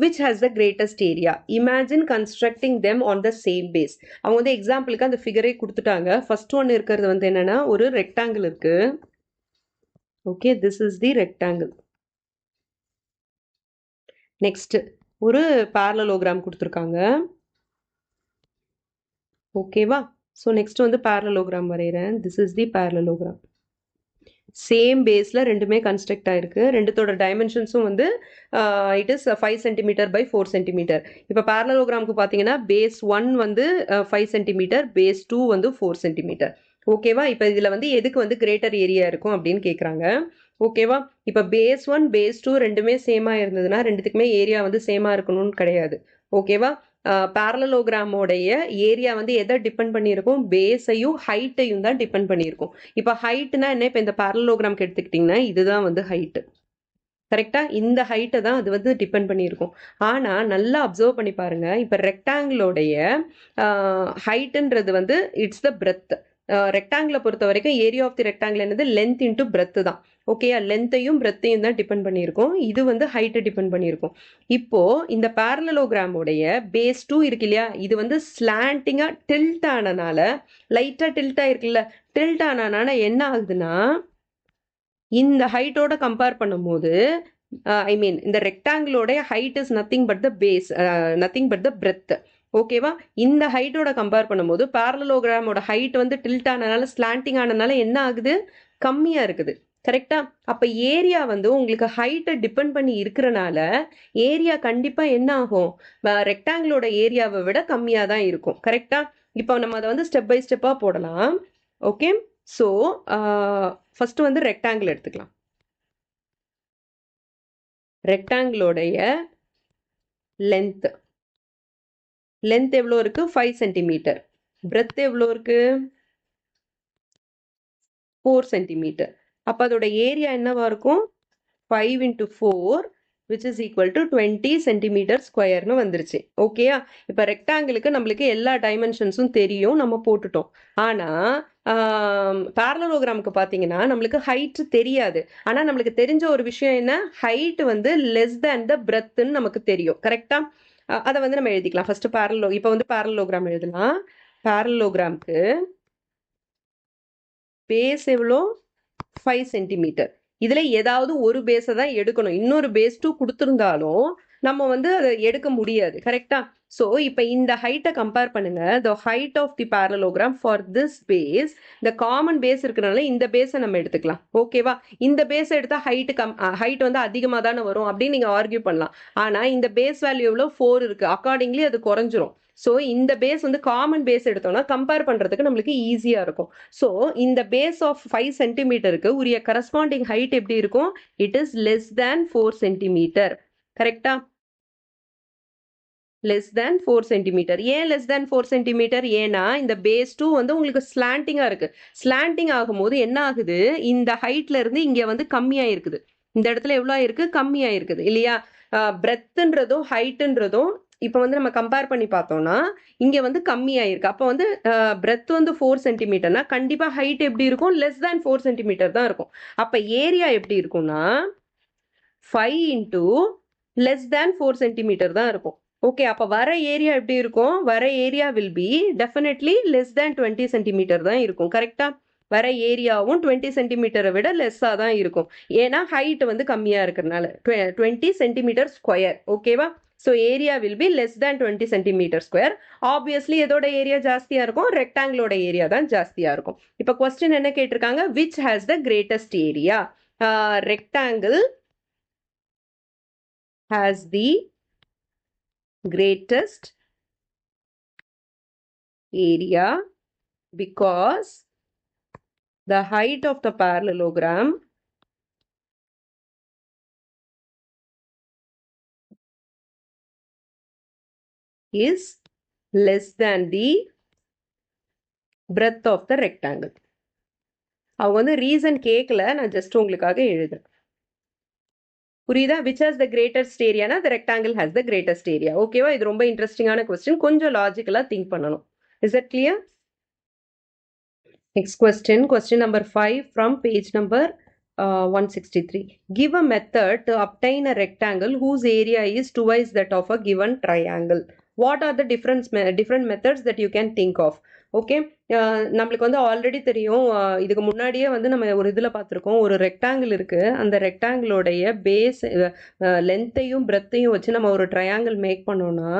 Which has the greatest area? Imagine constructing them on the same base. அவங்க வந்து எக்ஸாம்பிளுக்கு அந்த ஃபிகரே கொடுத்துட்டாங்க. First one இருக்கிறது வந்து என்னன்னா, ஒரு rectangle இருக்கு. Okay, this is the rectangle. Next ஒரு parallelogram கொடுத்துருக்காங்க. ஓகேவா? ஸோ நெக்ஸ்ட் வந்து parallelogram வரைகிறேன். This is the parallelogram. Same பேஸில் ரெண்டுமே கன்ஸ்ட்ரக்ட் ஆயிருக்கு. ரெண்டுத்தோட டைமென்ஷன்ஸும் வந்து it is 5 centimetre by 4 centimetre. இப்போ parallelogram பார்த்தீங்கன்னா பேஸ் 1 வந்து 5 சென்டிமீட்டர், பேஸ் 2 வந்து 4 சென்டிமீட்டர். ஓகேவா? இப்போ இதில் வந்து எதுக்கு வந்து கிரேட்டர் ஏரியா இருக்கும் அப்படின்னு கேட்குறாங்க. ஓகேவா? இப்போ பேஸ் 1 பேஸ் 2 ரெண்டுமே சேமாக இருந்ததுன்னா ரெண்டுத்துக்குமே ஏரியா வந்து சேமாக இருக்கணும்னு கிடையாது. ஓகேவா? parallelogram-ஓடைய ஏரியா வந்து எதை டிபெண்ட் பண்ணியிருக்கும்? பேஸையும் ஹைட்டையும் தான் டிபெண்ட் பண்ணியிருக்கும். இப்போ ஹைட்னா என்ன? இப்போ இந்த parallelogram-க்கு எடுத்துக்கிட்டிங்கன்னா இதுதான் வந்து ஹைட்டு. கரெக்டா? இந்த ஹைட்டை தான் அது வந்து டிபெண்ட் பண்ணியிருக்கும். ஆனால் நல்லா அப்சர்வ் பண்ணி பாருங்க, இப்போ ரெக்டாங்கிளோடைய ஹைட்டுன்றது வந்து இட்ஸ் த பிரெத். ரெக்டாங்கிளை பொறுத்த வரைக்கும் ஏரியா ஆஃப் தி ரெக்டாங்கிள் என்னது லென்த் இன்ட்டு பிரெத் தான். ஓகேயா, லென்த்தையும் பிரெத்தையும் தான் டிபெண்ட் பண்ணியிருக்கோம். இது வந்து ஹைட்டை டிபெண்ட் பண்ணியிருக்கோம். இப்போ இந்த பேரலோகிராமோடைய பேஸ் 2 இருக்கு இல்லையா, இது வந்து ஸ்லாண்டிங்கா டில்ட் ஆனனால, லைட்டா டில்ட் ஆயிருக்குல்ல, டில்ட் ஆனனால என்ன ஆகுதுன்னா இந்த ஹைட்டோட கம்பேர் பண்ணும்போது ஐ மீன் இந்த ரெக்டாங்கிளோடைய height is nothing but the base, nothing but the breadth. ஓகேவா, இந்த ஹைட்டோட கம்பேர் பண்ணும்போது பேரலோகிராமோட ஹைட் வந்து டில்ட் ஆனனால, ஸ்லாண்டிங் ஆனனால என்ன ஆகுது, கம்மியா இருக்குது. கரெக்டா, அப்ப ஏரியா வந்து உங்களுக்கு ஹைட்டை டிபெண்ட் பண்ணி இருக்கிறனால ஏரியா கண்டிப்பா என்ன ஆகும், ரெக்டாங்கிளோட ஏரியாவை விட கம்மியா தான் இருக்கும். கரெக்டா, இப்போ நம்ம அதை வந்து ஸ்டெப் பை ஸ்டெப்பா போடலாம். ஓகே, ஸோ ஃபர்ஸ்ட் வந்து ரெக்டாங்கிள் எடுத்துக்கலாம். ரெக்டாங்கிளோடைய லென்த் எவ்வளோ இருக்கு, 5 சென்டிமீட்டர். பிரெத் எவ்வளோ இருக்கு, 4 சென்டிமீட்டர். அப்போ அதோட ஏரியா என்னவா இருக்கும், 5 into 4 which is equal to 20 centimetre ஸ்கொயர்னு வந்துருச்சு. ஓகேயா, இப்போ ரெக்டாங்கிளுக்கு நம்மளுக்கு எல்லா டைமென்ஷன்ஸும் தெரியும், நம்ம போட்டுட்டோம். ஆனால் பேரலோகிராமுக்கு பார்த்தீங்கன்னா நம்மளுக்கு ஹைட் தெரியாது. ஆனால் நம்மளுக்கு தெரிஞ்ச ஒரு விஷயம் என்ன, ஹைட் வந்து லெஸ் தேன் த பிரெத்துன்னு நமக்கு தெரியும். கரெக்டா, அதை வந்து நம்ம எழுதிக்கலாம். ஃபர்ஸ்ட் இப்போ வந்து பேரலோகிராம் எழுதலாம். பேரலோகிராமுக்கு பேஸ் எவ்வளோ, 5 சென்டிமீட்டர். இதில் ஏதாவது ஒரு பேஸை தான் எடுக்கணும். இன்னொரு பேஸ் 2 கொடுத்துருந்தாலும் நம்ம வந்து அதை எடுக்க முடியாது. கரெக்டா, ஸோ இப்போ இந்த ஹைட்டை கம்பேர் பண்ணுங்க. The height of the parallelogram for this base, இந்த காமன் பேஸ் இருக்கிறனால இந்த பேஸை நம்ம எடுத்துக்கலாம். ஓகேவா, இந்த பேஸை எடுத்தால் ஹைட் வந்து அதிகமாக தானே வரும் அப்படின்னு நீங்கள் ஆர்கியூ பண்ணலாம். ஆனால் இந்த பேஸ் வேல்யூ எவ்வளோ, 4 இருக்கு. அக்கார்டிங்லி அது குறைஞ்சிரும். ஸோ இந்த பேஸ் வந்து காமன் பேஸ் எடுத்தோம்னா கம்பேர் பண்ணுறதுக்கு நம்மளுக்கு ஈஸியாக இருக்கும். ஸோ இந்த பேஸ் ஆஃப் 5 சென்டிமீட்டருக்கு உரிய கரஸ்பாண்டிங் ஹைட் எப்படி இருக்கும், it is less than 4 centimetre. கரெக்டா, லெஸ் தேன் 4 சென்டிமீட்டர். ஏன் லெஸ் தேன் 4 சென்டிமீட்டர், ஏன்னா இந்த பேஸ் 2 வந்து உங்களுக்கு ஸ்லாண்டிங்காக இருக்கு. ஸ்லாண்டிங் ஆகும்போது என்ன ஆகுது, இந்த ஹைட்ல இருந்து இங்கே வந்து கம்மியாக இருக்குது. இந்த இடத்துல எவ்வளோ இருக்கு, கம்மியாக இருக்குது இல்லையா. பிரெத்துன்றதும் ஹைட்டுன்றதும் இப்போ வந்து நம்ம கம்பேர் பண்ணி பார்த்தோம்னா இங்கே வந்து கம்மியாயிருக்கு. அப்போ வந்து பிரெத் வந்து 4 சென்டிமீட்டர்னா கண்டிப்பாக ஹைட் எப்படி இருக்கும், லெஸ் தேன் 4 சென்டிமீட்டர் தான் இருக்கும். அப்போ ஏரியா எப்படி இருக்கும்னா 5 into லெஸ் தேன் 4 சென்டிமீட்டர் தான் இருக்கும். ஓகே, அப்போ வர ஏரியா எப்படி இருக்கும், வர area will be definitely less than 20 centimetre தான் இருக்கும். கரெக்டா, வர ஏரியாவும் 20 சென்டிமீட்டரை விட லெஸ்ஸாக தான் இருக்கும். ஏன்னா ஹைட் வந்து கம்மியாக இருக்கிறதுனால 20 சென்டிமீட்டர் ஸ்கொயர். ஓகேவா, so area will be less than 20 centimetre square. Obviously எதோட ஏரியா ஜாஸ்தியாக இருக்கும், ரெக்டாங்கிளோட ஏரியா தான் ஜாஸ்தியாக இருக்கும். இப்போ கொஸ்டின் என்ன கேட்டிருக்காங்க, which has the greatest area. Rectangle has the greatest area because the height of the parallelogram is less than the breadth of the rectangle. அவங்க வந்து ரீசன் கேட்கல, நான் ஜஸ்ட் உங்களுக்காக எழுதுறேன். புரியுதா, விச் ஹாஸ் த கிரேட்டஸ்ட் ஏரியானா the rectangle has the greatest area. ஓகேவா, இது ரொம்ப இன்ட்ரெஸ்டிங்கான கொஸ்டின், கொஞ்சம் லாஜிக்கலாக திங்க் பண்ணணும். Is it clear? Next question number 5 from page number 163. Give a method to obtain a rectangle whose area is twice that of a given triangle. What are the different methods that you can think of? Okay, நம்மளுக்கு வந்து already தெரியும், இதுக்கு முன்னாடியே வந்து நம்ம ஒரு இதில் பார்த்துருக்கோம். ஒரு ரெக்டாங்கிள் இருக்குது, அந்த ரெக்டாங்கிளோடைய பேஸ் லென்த்தையும் பிரெத்தையும் வச்சு நம்ம ஒரு ட்ரையாங்கிள் மேக் பண்ணோம்னா,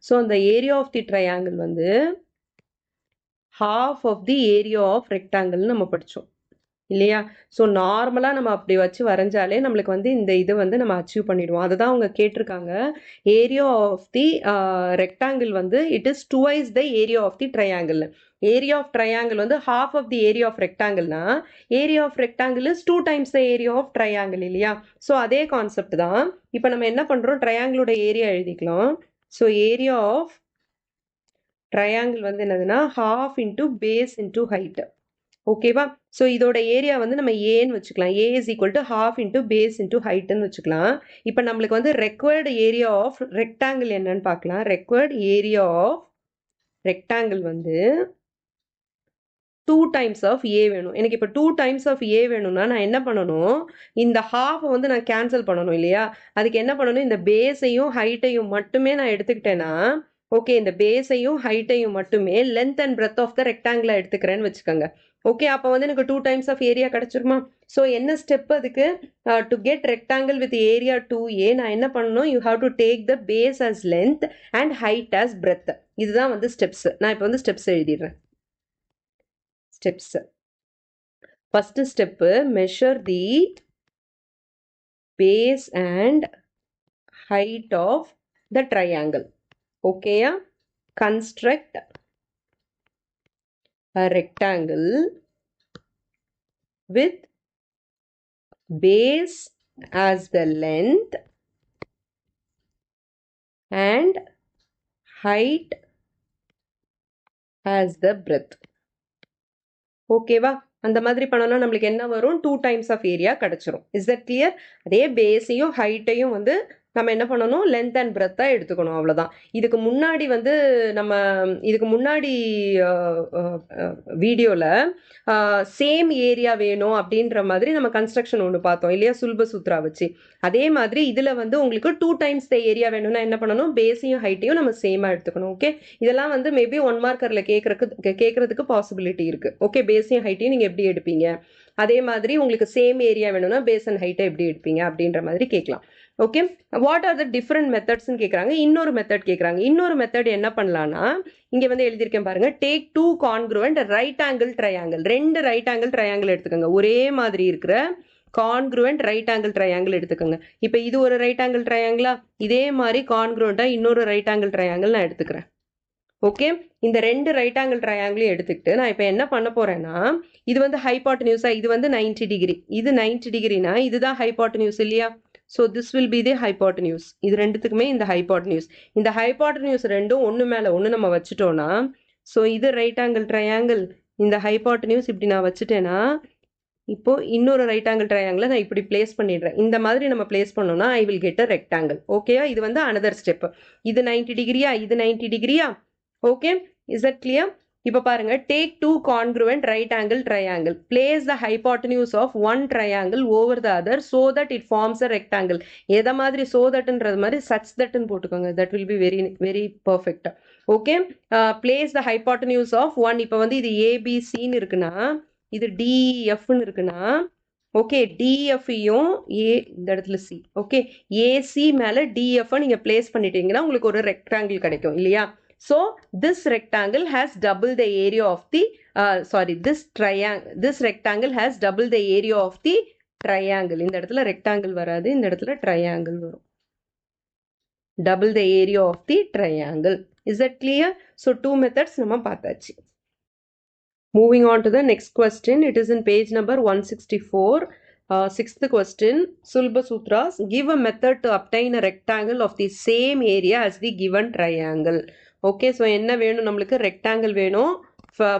ஸோ அந்த ஏரியா ஆஃப் தி ட்ரையாங்கிள் வந்து half of the area of rectangle நம்ம படித்தோம் இல்லையா. ஸோ நார்மலாக நம்ம அப்படி வச்சு வரைஞ்சாலே நம்மளுக்கு வந்து இந்த இது வந்து நம்ம அச்சீவ் பண்ணிடுவோம். அதுதான் அவங்க கேட்டிருக்காங்க. ஏரியா ஆஃப் தி ரெக்டாங்கிள் வந்து it is twice the area of the triangle. Area of triangle வந்து half of the area of ரெக்டாங்கிள்னா area of rectangle is 2 times the area of triangle இல்லையா. ஸோ அதே concept தான். இப்போ நம்ம என்ன பண்ணுறோம், ட்ரையாங்கிளோட ஏரியா எழுதிக்கலாம். ஸோ ஏரியா ஆஃப் ட்ரையாங்கிள் வந்து என்னதுன்னா half into base into height. ஓகேவா, ஸோ இதோட ஏரியா வந்து நம்ம ஏன்னு வச்சுக்கலாம். A is equal to half into base into heightன்னு வச்சுக்கலாம். இப்போ நம்மளுக்கு வந்து ரெக்வயர்டு ஏரியா ஆஃப் ரெக்டாங்கிள் என்னன்னு பார்க்கலாம். ரெக்வயர்டு ஏரியா ஆஃப் ரெக்டாங்கிள் வந்து 2 டைம்ஸ் ஆஃப் ஏ வேணும். எனக்கு இப்போ 2 டைம்ஸ் ஆஃப் ஏ வேணும்னா நான் என்ன பண்ணணும், இந்த ஹாஃபை வந்து நான் கேன்சல் பண்ணணும் இல்லையா? அதுக்கு என்ன பண்ணணும், இந்த பேஸையும் ஹைட்டையும் மட்டுமே நான் எடுத்துக்கிட்டேன்னா, ஓகே, இந்த பேஸையும் ஹைட்டையும் மட்டுமே length and breadth of the ரெக்டாங்கிளா எடுத்துக்கிறேன்னு வச்சுக்கோங்க. ஓகே, அப்போ வந்து எனக்கு 2 டைம்ஸ் ஆஃப் ஏரியா கிடைச்சிருமா? ஸோ என்ன ஸ்டெப் அதுக்கு, to get rectangle with area 2a நான் என்ன பண்ணணும், you have to take the base as length and height as breadth. இதுதான் வந்து ஸ்டெப்ஸ். நான் இப்போ வந்து ஸ்டெப்ஸ் எழுதிடுறேன். Steps. First step, measure the base and height of the triangle. ஓகேயா? Construct a rectangle with base as the length and height as the breadth. ஓகேவா? அந்த மாதிரி பண்ணோம்னா நம்மளுக்கு என்ன வரும், 2 டைம்ஸ் ஆஃப் ஏரியா கிடைச்சிரும். Is that clear? அதே பேஸையும் ஹைட்டையும் வந்து நம்ம என்ன பண்ணணும், லென்த் அண்ட் பிரெத்தாக எடுத்துக்கணும், அவ்வளோதான். இதுக்கு முன்னாடி வந்து நம்ம இதுக்கு முன்னாடி வீடியோவில் சேம் ஏரியா வேணும் அப்படின்ற மாதிரி நம்ம கன்ஸ்ட்ரக்ஷன் ஒன்று பார்த்தோம் இல்லையா, சுல்ப சூத்ரா வச்சு. அதே மாதிரி இதில் வந்து உங்களுக்கு 2 டைம்ஸ் த ஏரியா வேணும்னா என்ன பண்ணணும், பேஸையும் ஹைட்டையும் நம்ம சேமாக எடுத்துக்கணும். ஓகே, இதெல்லாம் வந்து மேபி 1 மார்க்கரில் கேட்கறதுக்கு பாசிபிலிட்டி இருக்குது. ஓகே, பேஸையும் ஹைட்டையும் நீங்கள் எப்படி எடுப்பீங்க, அதே மாதிரி உங்களுக்கு சேம் ஏரியா வேணும்னா பேஸ் அண்ட் ஹைட்டை எப்படி எடுப்பீங்க அப்படின்ற மாதிரி கேட்கலாம். Okay, what are the different மெத்தட்ஸ்ன்னு கேட்குறாங்க. இன்னொரு மெத்தட் கேட்குறாங்க. இன்னொரு மெத்தட் என்ன பண்ணலான்னா, இங்கே வந்து எழுதியிருக்கேன் பாருங்க, take 2 congruent right angle triangle. 2 right angle triangle எடுத்துக்கோங்க. ஒரே மாதிரி இருக்கிற கான்க்ருவெண்ட் ரைட் ஆங்கிள் ட்ரையாங்கிள் எடுத்துக்கோங்க. இப்போ இது ஒரு ரைட் ஆங்கிள் ட்ரையாங்கிளா, இதே மாதிரி கான்க்ருவெண்ட்டாக இன்னொரு ரைட் ஆங்கிள் ட்ரையாங்கிள் நான் எடுத்துக்கிறேன். ஓகே, இந்த 2 ரைட் ஆங்கிள் ட்ரையாங்கிளையும் எடுத்துக்கிட்டு நான் இப்போ என்ன பண்ண போறேன்னா, இது வந்து ஹைபாட்டனியூஸா, இது வந்து 90 டிகிரி, இது 90 டிகிரினா இதுதான் ஹைபாட்டனியூஸ் இல்லையா? So this will be the hypotenuse. இது ரெண்டுத்துக்குமே இந்த ஹைபாட்டனியூஸ். இந்த ஹைபாட்டனியூஸ் ரெண்டும் ஒன்று மேலே ஒன்று நம்ம வச்சுட்டோம்னா, ஸோ இது ரைட் ஆங்கிள் ட்ரையாங்கிள், இந்த ஹைபாட்டனியூஸ் இப்படி நான் வச்சுட்டேன்னா, இப்போ இன்னொரு ரைட் ஆங்கிள் ட்ரையாங்கிளை நான் இப்படி பிளேஸ் பண்ணிடுறேன். இந்த மாதிரி நம்ம பிளேஸ் பண்ணோம்னா I will get a rectangle. ஓகேயா? இது வந்து அனதர் ஸ்டெப். இது 90 டிகிரியா, இது 90 டிகிரியா? Okay, is that clear? இப்போ பாருங்க, take 2 congruent right angle triangle, place the hypotenuse of one triangle over the other so that it forms a rectangle. எதை மாதிரி சோ தட்ன்றது மாதிரி சச் தட்னு போட்டுக்கோங்க. That will be very very perfect. Okay, place the hypotenuse of one. இப்போ வந்து இது ஏபிசின்னு இருக்குன்னா, இது டிஎஃப்னு இருக்குன்னா, ஓகே, டிஎஃப்ஐயும் இந்த இடத்துல சி. ஓகே, ஏசி மேலே டிஎஃப் நீங்கள் பிளேஸ் பண்ணிட்டீங்கன்னா உங்களுக்கு ஒரு ரெக்டாங்கிள் கிடைக்கும் இல்லையா? So this rectangle has double the area of the this rectangle has double the area of the triangle. இந்த இடத்துல rectangle வராது, இந்த இடத்துல triangle வரும். Double the area of the triangle. Is that clear? So 2 methods நம்ம பார்த்தாச்சு. Moving on to the next question. It is in page number 164. Sixth question. Sulba Sutras. Give a method to obtain a rectangle of the same area as the given triangle. Okay, so என்ன வேணும் நம்மளுக்கு, rectangle வேணும்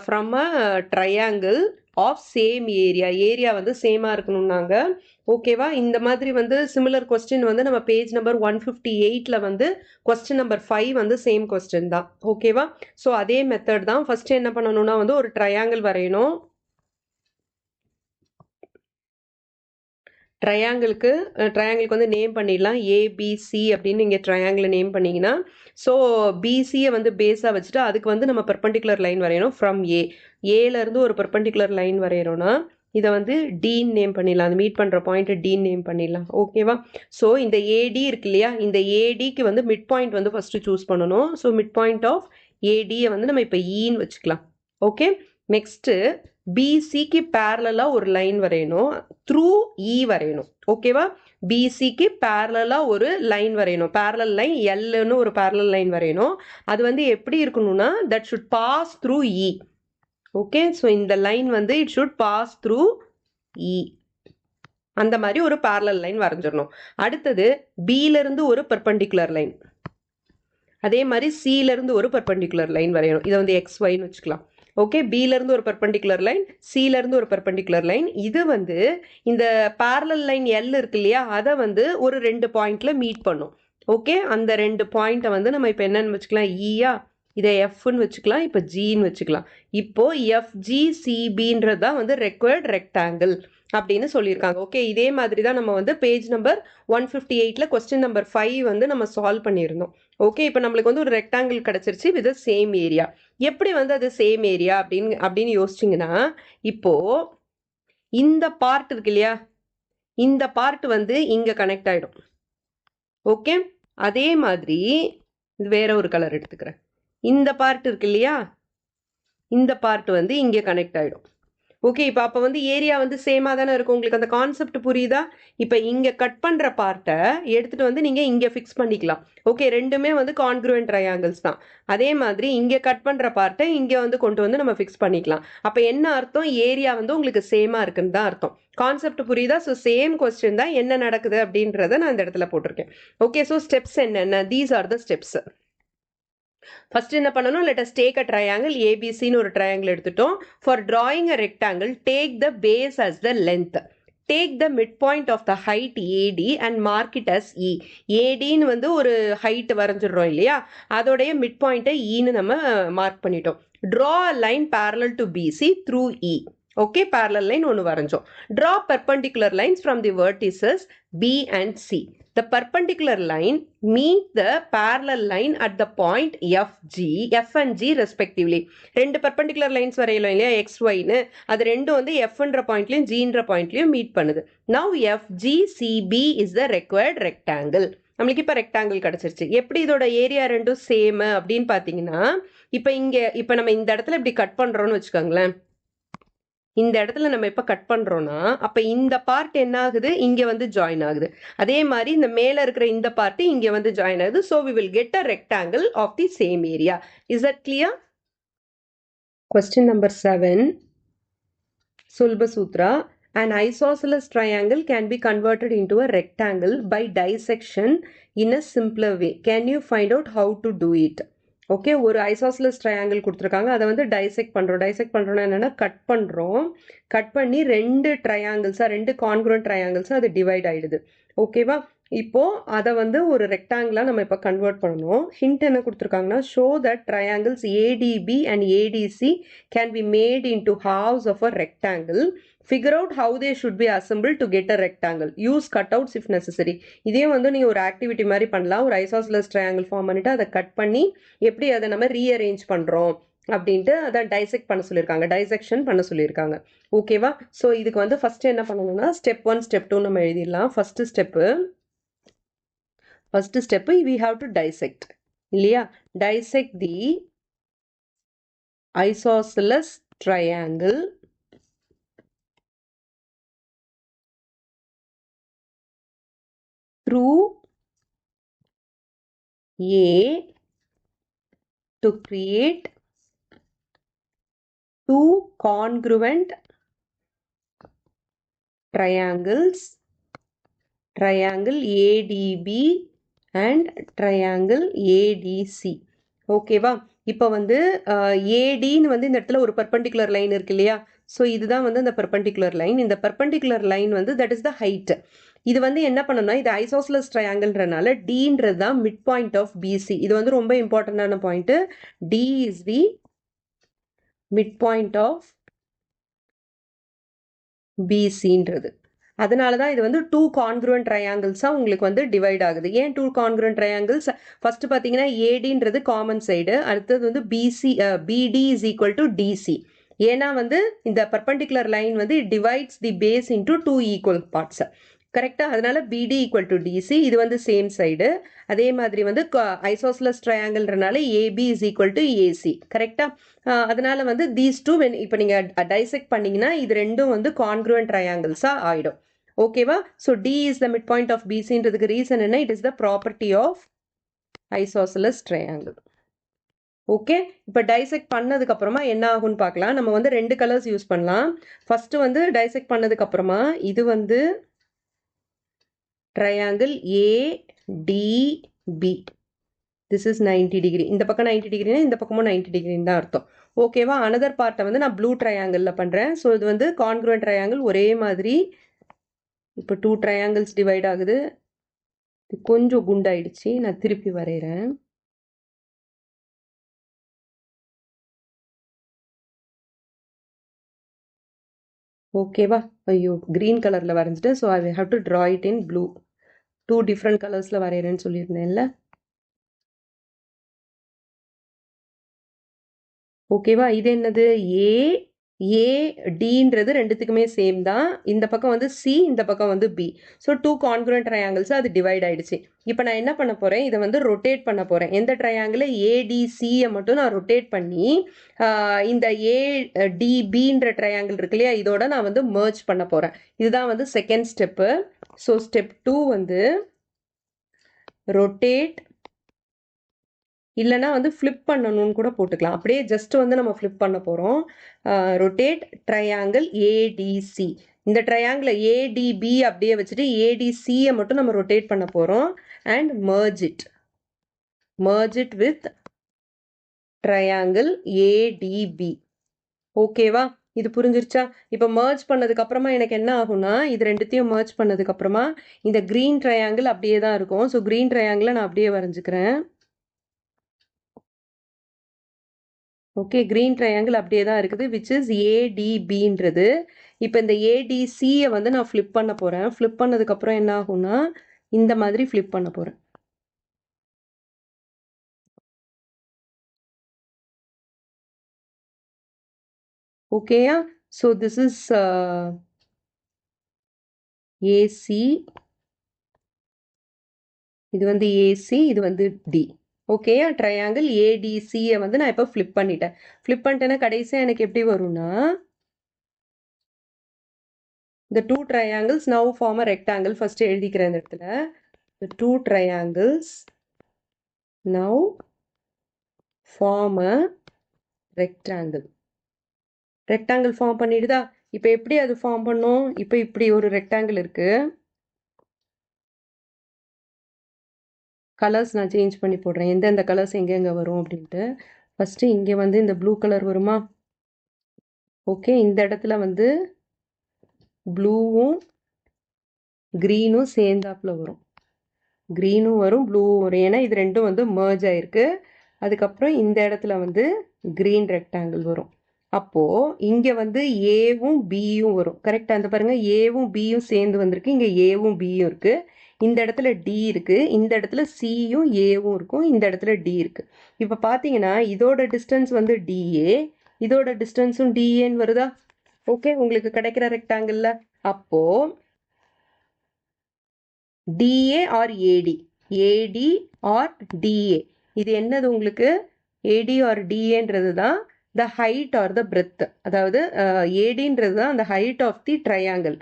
from a triangle of same area. Area வந்து சேமாக இருக்கணும்னாங்க. ஓகேவா? இந்த மாதிரி வந்து சிமிலர் கொஸ்டின் வந்து நம்ம பேஜ் நம்பர் 158ல் வந்து கொஸ்டின் நம்பர் 5 வந்து சேம் கொஸ்டின் தான். ஓகேவா? ஸோ அதே மெத்தட் தான். ஃபர்ஸ்ட் என்ன பண்ணணும்னா வந்து ஒரு ட்ரையாங்கிள் வரையணும். ட்ரையாங்கிளுக்கு வந்து நேம் பண்ணிடலாம், ஏபிசி அப்படின்னு நீங்கள் ட்ரையாங்கிளை நேம் பண்ணிங்கன்னா, ஸோ பிசியை வந்து பேஸாக வச்சுட்டு அதுக்கு வந்து நம்ம பெர்பெண்டிகுலர் லைன் வரையணும் ஃப்ரம் ஏலேருந்து ஒரு பெர்பெண்டிகுலர் லைன் வரையணும்னா இதை வந்து டீன் நேம் பண்ணிடலாம். அந்த மீட் பண்ணுற பாயிண்ட்டை டீன் நேம் பண்ணிடலாம். ஓகேவா? ஸோ இந்த ஏடி இருக்கு இல்லையா, இந்த ஏடிக்கு வந்து மிட் பாயிண்ட் வந்து ஃபஸ்ட்டு சூஸ் பண்ணணும். ஸோ மிட் பாயிண்ட் ஆஃப் ஏடியை வந்து நம்ம இப்போ ஈன்னு வச்சுக்கலாம். ஓகே, நெக்ஸ்ட்டு பிசிக்கு பேரலாக ஒரு லைன் வரையணும், த்ரூ இ வரையணும். ஓகேவா? பிசிக்கு பேரலாக ஒரு லைன் வரையணும், பேரலல் லைன் எல்லுன்னு ஒரு பேரலல் லைன் வரையணும். அது வந்து எப்படி இருக்கணும்னா, that should pass through E. Okay, so இந்த லைன் வந்து it should pass through E. அந்த மாதிரி ஒரு பேரலல் லைன் வரைஞ்சிடணும். அடுத்தது பியிலிருந்து ஒரு பெர்பெண்டிகுலர் லைன், அதே மாதிரி சியிலிருந்து ஒரு பெர்பெண்டிகுலர் லைன் வரையணும். இதை வந்து எக்ஸ் ஒய்ன்னு வச்சுக்கலாம். ஓகே, பியிலேருந்து ஒரு பெர்பெண்டிகுலர் லைன், சியிலேருந்து ஒரு பெர்பெண்டிகுலர் லைன். இது வந்து இந்த பேரலல் லைன் எல் இருக்கு இல்லையா, அதை வந்து ஒரு 2 பாயிண்ட்ல மீட் பண்ணும். ஓகே, அந்த 2 பாயிண்ட்டை வந்து நம்ம இப்போ என்னன்னு வச்சுக்கலாம், ஈயா. இதை எஃப்னு வச்சுக்கலாம், இப்போ ஜின்னு வச்சுக்கலாம். இப்போ எஃப்ஜிசிபின்றது தான் வந்து ரெக்வயர்ட் ரெக்டாங்கிள் அப்படின்னு சொல்லியிருக்காங்க. ஓகே, இதே மாதிரி தான் நம்ம வந்து பேஜ் நம்பர் 158ல கொஸ்டின் நம்பர் 5 வந்து நம்ம சால்வ் பண்ணியிருந்தோம். ஓகே, இப்போ நம்மளுக்கு வந்து ஒரு ரெக்டாங்கிள் கிடைச்சிருச்சு வித் சேம் ஏரியா. எப்படி வந்து அது சேம் ஏரியா அப்படின்னு யோசிச்சிங்கன்னா, இப்போ இந்த பார்ட் இருக்கு இல்லையா, இந்த பார்ட் வந்து இங்க கனெக்ட் ஆயிடும். ஓகே, அதே மாதிரி வேற ஒரு கலர் எடுத்துக்கிறேன். இந்த பார்ட் இருக்கு இல்லையா, இந்த பார்ட் வந்து இங்க கனெக்ட் ஆயிடும். ஓகே, இப்போ அப்போ வந்து ஏரியா வந்து சேமாக தானே இருக்கும். உங்களுக்கு அந்த கான்செப்ட் புரியுதா? இப்போ இங்கே கட் பண்ணுற பார்ட்டை எடுத்துகிட்டு வந்து நீங்கள் இங்கே ஃபிக்ஸ் பண்ணிக்கலாம். ஓகே, ரெண்டுமே வந்து கான்க்ரூவன்ட் ட்ரையாங்கிள்ஸ் தான். அதே மாதிரி இங்கே கட் பண்ணுற பார்ட்டை இங்கே வந்து கொண்டு வந்து நம்ம ஃபிக்ஸ் பண்ணிக்கலாம். அப்போ என்ன அர்த்தம்? ஏரியா வந்து உங்களுக்கு சேமாக இருக்குன்னு தான் அர்த்தம். கான்செப்ட் புரியுதா? ஸோ சேம் கொஸ்டின் தான், என்ன நடக்குது அப்படின்றத நான் இந்த இடத்துல போட்டிருக்கேன். ஓகே, ஸோ ஸ்டெப்ஸ் என்னென்ன? These are the steps. First என்ன பண்ணணும்? Let us take a triangle. ஏபிசின்னு ஒரு ட்ரையாங்கிள் எடுத்துட்டோம். For drawing a rectangle, take the base as the length. Take the midpoint of the height AD and mark it as E. ADன்னு வந்து ஒரு height வரைஞ்சிடுறோம் இல்லையா, அதோடைய mid பாயிண்ட்டை ஈன்னு நம்ம மார்க் பண்ணிட்டோம். Draw a line parallel to BC through E. Okay, parallel line ஒன்று வரைஞ்சோம். Draw perpendicular lines from the vertices B and C. The perpendicular line meet the parallel line at the point F and G respectively. ரெண்டு perpendicular lines வரையலாம் இல்லையா, X, Yன்னு, அது ரெண்டும் வந்து Fன்ற பாயிண்ட்லையும் Gன்ற பாயிண்ட்லையும் meet பண்ணுது. Now FGCB is the required rectangle. நம்மளுக்கு இப்போ rectangle கிடச்சிருச்சு. எப்படி இதோட ஏரியா ரெண்டும் சேம் அப்படின்னு பார்த்தீங்கன்னா, இப்போ நம்ம இந்த இடத்துல இப்படி கட் பண்ணுறோன்னு வச்சுக்கோங்களேன். இந்த இடத்துல நம்ம இப்போ கட் பண்ணுறோன்னா, அப்போ இந்த பார்ட் என்ன ஆகுது? இங்கே வந்து ஜாயின் ஆகுது. அதே மாதிரி இந்த மேலே இருக்கிற இந்த பார்ட் இங்கே வந்து ஜாயின் ஆகுது. So we will get a rectangle of the same area. Is that clear? Question number 7, Sulbasutra. An isosceles triangle can be converted into a rectangle by dissection in a simpler way. Can you find out how to do it? Okay, ஒரு isosceles triangle கொடுத்துருக்காங்க, அதை வந்து dissect பண்ணுறோன்னா என்னென்னா cut பண்ணி ரெண்டு ட்ரையாங்கிள்ஸாக, ரெண்டு congruent ட்ரையாங்கிள்ஸாக அது டிவைட் ஆகிடுது. ஓகேவா? இப்போது அதை வந்து ஒரு ரெக்டாங்கிளாக நம்ம இப்போ கன்வெர்ட் பண்ணணும். ஹிண்ட் என்ன கொடுத்துருக்காங்கன்னா, show that triangles ATP and ADC can be made into halves of a rectangle. Figure out how they should be assembled to get a rectangle. Use cutouts if necessary. இதே வந்து நீங்கள் ஒரு activity மாதிரி பண்ணலாம். ஒரு isosceles triangle form பண்ணிட்டு அதை cut பண்ணி எப்படி அதை நம்ம ரீஅரேஞ்ச் பண்ணுறோம் அப்படின்ட்டு அதை டைசெக்ட் பண்ண சொல்லியிருக்காங்க, டைசெக்ஷன் பண்ண சொல்லியிருக்காங்க. ஓகேவா? ஸோ இதுக்கு வந்து ஃபர்ஸ்ட் என்ன பண்ணணும்னா, ஸ்டெப் 1 ஸ்டெப் 2 நம்ம எழுதிடலாம். First step we have to dissect இல்லையா? Dissect the isosceles triangle through A to create two congruent triangles, triangle ADB and triangle ADC. ஓகேவா? இப்போ வந்து ஏடின்னு வந்து இந்த இடத்துல ஒரு பர்பண்டிகுலர் லைன் இருக்கு இல்லையா, ஸோ இதுதான் வந்து அந்த பர்பண்டிகுலர் லைன். இந்த பர்பண்டிகுலர் லைன் வந்து தட் இஸ் த ஹைட். இது வந்து என்ன பண்ணணும்னா, இது ஐசோஸ்லஸ் ட்ரையாங்கிள்ன்றனால டீன்றது தான் மிட் பாயிண்ட் ஆஃப் பிசி. இது வந்து ரொம்ப இம்பார்ட்டண்டான point. D is the midpoint of பிசின்றது. அதனால தான் இது வந்து டூ கான்க்ரூவன்ட் ட்ரையாங்கிள்ஸாக உங்களுக்கு வந்து டிவைட் ஆகுது. ஏன் டூ கான்க்ரூவன்ட் ட்ரையாங்கிள்ஸ்? ஃபர்ஸ்ட் பார்த்தீங்கன்னா ஏடின்றது காமன் சைடு, அடுத்தது வந்து பிடி இஸ் ஈக்குவல் டு டிசி. ஏன்னா வந்து இந்த பர்பண்டிகுலர் லைன் வந்து it divides the base into two equal parts. கரெக்டாக? அதனால பிடி ஈக்குவல் டு டிசி, இது வந்து சேம் சைடு. அதே மாதிரி வந்து ஐசோஸ்லஸ் ட்ரையாங்கிள்ன்றனால AB is equal to AC. கரெக்டாக? அதனால வந்து தீஸ் டூ இப்போ நீங்கள் டைசெக்ட் பண்ணிங்கன்னா இது ரெண்டும் வந்து கான்க்ரூவன்ட் ட்ரையாங்கிள்ஸாக ஆகிடும். ஓகேவா? So D is the midpoint of பிசின்றதுக்கு ரீசன் என்ன? It is the property of isosceles triangle. Okay, இப்போ டைசெக்ட் பண்ணதுக்கு அப்புறமா என்ன ஆகும்னு பார்க்கலாம். நம்ம வந்து ரெண்டு கலர்ஸ் யூஸ் பண்ணலாம். ஃபர்ஸ்ட் வந்து டைசெக்ட் பண்ணதுக்கு அப்புறமா இது வந்து triangle ADB. This is 90 degree. இந்த பக்கம் 90 டிகிரினா இந்த பக்கமும் 90 டிகிரின்னு தான் அர்த்தம். ஓகேவா? அனதர் பார்ட்டை வந்து நான் ப்ளூ ட்ரையாங்கிளில் பண்ணுறேன். ஸோ இது வந்து கான்க்ரூவன்ட் ட்ரையாங்கிள், ஒரே மாதிரி. இப்போ டூ ட்ரையாங்கிள்ஸ் டிவைட் ஆகுது. கொஞ்சம் குண்டாயிடுச்சு, நான் திருப்பி வரைகிறேன். ஓகேவா? ஐயோ green கலரில் வரைஞ்சிட்டேன். So I have to draw it in blue. 2 different கலர்ஸில் வரைகிறேன்னு சொல்லியிருந்தேன்ல. ஓகேவா? இது என்னது? ஏடின்றது ரெண்டுத்துக்குமே சேம் தான். இந்த பக்கம் வந்து சி, இந்த பக்கம் வந்து பி. ஸோ 2 கான்குரண்ட் ட்ரையாங்கிள்ஸ் அது டிவைட் ஆயிடுச்சு. இப்போ நான் என்ன பண்ண போகிறேன்? இதை வந்து ரொட்டேட் பண்ண போகிறேன். எந்த ட்ரையாங்கிள் ஏடிசியை மட்டும் நான் ரொட்டேட் பண்ணி இந்த ஏடிபின்ற ட்ரையாங்கிள் இருக்கு இல்லையா, இதோட நான் வந்து மர்ஜ் பண்ண போகிறேன். இதுதான் வந்து செகண்ட் ஸ்டெப்பு. ஸோ ஸ்டெப் 2 வந்து ரொட்டேட், இல்லைனா வந்து ஃப்ளிப் பண்ணணும்னு கூட போட்டுக்கலாம். அப்படியே ஜஸ்ட் வந்து நம்ம ஃப்ளிப் பண்ண போகிறோம். Rotate triangle ADC. இந்த ட்ரையாங்கிள் ஏடிபி அப்படியே வச்சுட்டு ஏடிசியை மட்டும் நம்ம ரொட்டேட் பண்ண போகிறோம். And merge it with triangle ATP. ஓகேவா? இது புரிஞ்சிருச்சா? இப்போ merge பண்ணதுக்கு அப்புறமா எனக்கு என்ன ஆகும்னா, இது ரெண்டுத்தையும் merge பண்ணதுக்கு அப்புறமா இந்த green ட்ரையாங்கிள் அப்படியே தான் இருக்கும். ஸோ green ட்ரையாங்கிளை நான் அப்படியே வரைஞ்சிக்கிறேன். ஓகே, கிரீன் ட்ரையாங்கிள் அப்படியே தான் இருக்குது, விச் இஸ் ஏடிபின்றது. இப்போ இந்த ஏடிசியை வந்து நான் ஃப்ளிப் பண்ண போகிறேன். ஃப்ளிப் பண்ணதுக்கப்புறம் என்ன ஆகும்னா, இந்த மாதிரி ஃப்ளிப் பண்ண போகிறேன். ஓகேயா? ஸோ திஸ் இஸ் ஏசி, இது வந்து ஏசி, இது வந்து டி. ஓகேயா? ட்ரையாங்கிள் ஏடிசியை வந்து நான் இப்போ ஃப்ளிப் பண்ணிட்டேன். ஃப்ளிப் பண்ணிட்டேன்னா கடைசியாக எனக்கு எப்படி வரும்னா, the two triangles now form a rectangle. First எழுதிக்கிறேன் இந்த இடத்துல. The two triangles now form a rectangle. Rectangle form பண்ணிடுதா? இப்போ எப்படி அது ஃபார்ம் பண்ணும்? இப்போ இப்படி ஒரு ரெக்டாங்கிள் இருக்கு. கலர்ஸ் நான் சேஞ்ச் பண்ணி போடுறேன், எந்தெந்த கலர்ஸ் எங்கெங்கே வரும் அப்படின்ட்டு. ஃபஸ்ட்டு இங்கே வந்து இந்த ப்ளூ கலர் வருமா? ஓகே, இந்த இடத்துல வந்து ப்ளூவும் க்ரீனும் சேர்ந்தாப்புல வரும். க்ரீனும் வரும், ப்ளூவும் வரும், ஏன்னா இது ரெண்டும் வந்து மர்ஜ் ஆயிருக்கு. அதுக்கப்புறம் இந்த இடத்துல வந்து க்ரீன் ரெக்டாங்கிள் வரும். அப்போது இங்கே வந்து ஏவும் பியும் வரும். கரெக்டாக அந்த பாருங்கள், ஏவும் பியும் சேர்ந்து வந்திருக்கு. இங்கே ஏவும் பியும் இருக்குது. இந்த இடத்துல டி இருக்குது. இந்த இடத்துல சியும் ஏவும் இருக்கும். இந்த இடத்துல டி இருக்குது. இப்போ பார்த்தீங்கன்னா இதோட டிஸ்டன்ஸ் வந்து டிஏ, இதோட டிஸ்டன்ஸும் டிஏன்னு வருதா? ஓகே, உங்களுக்கு கிடைக்கிற ரெக்டாங்கிளில் அப்போது DA or AD, AD or DA, இது என்னது உங்களுக்கு? ஏடி ஆர் டிஏன்றது தான் the height or the breadth. அதாவது ஏடின்றது தான் அந்த height of the triangle.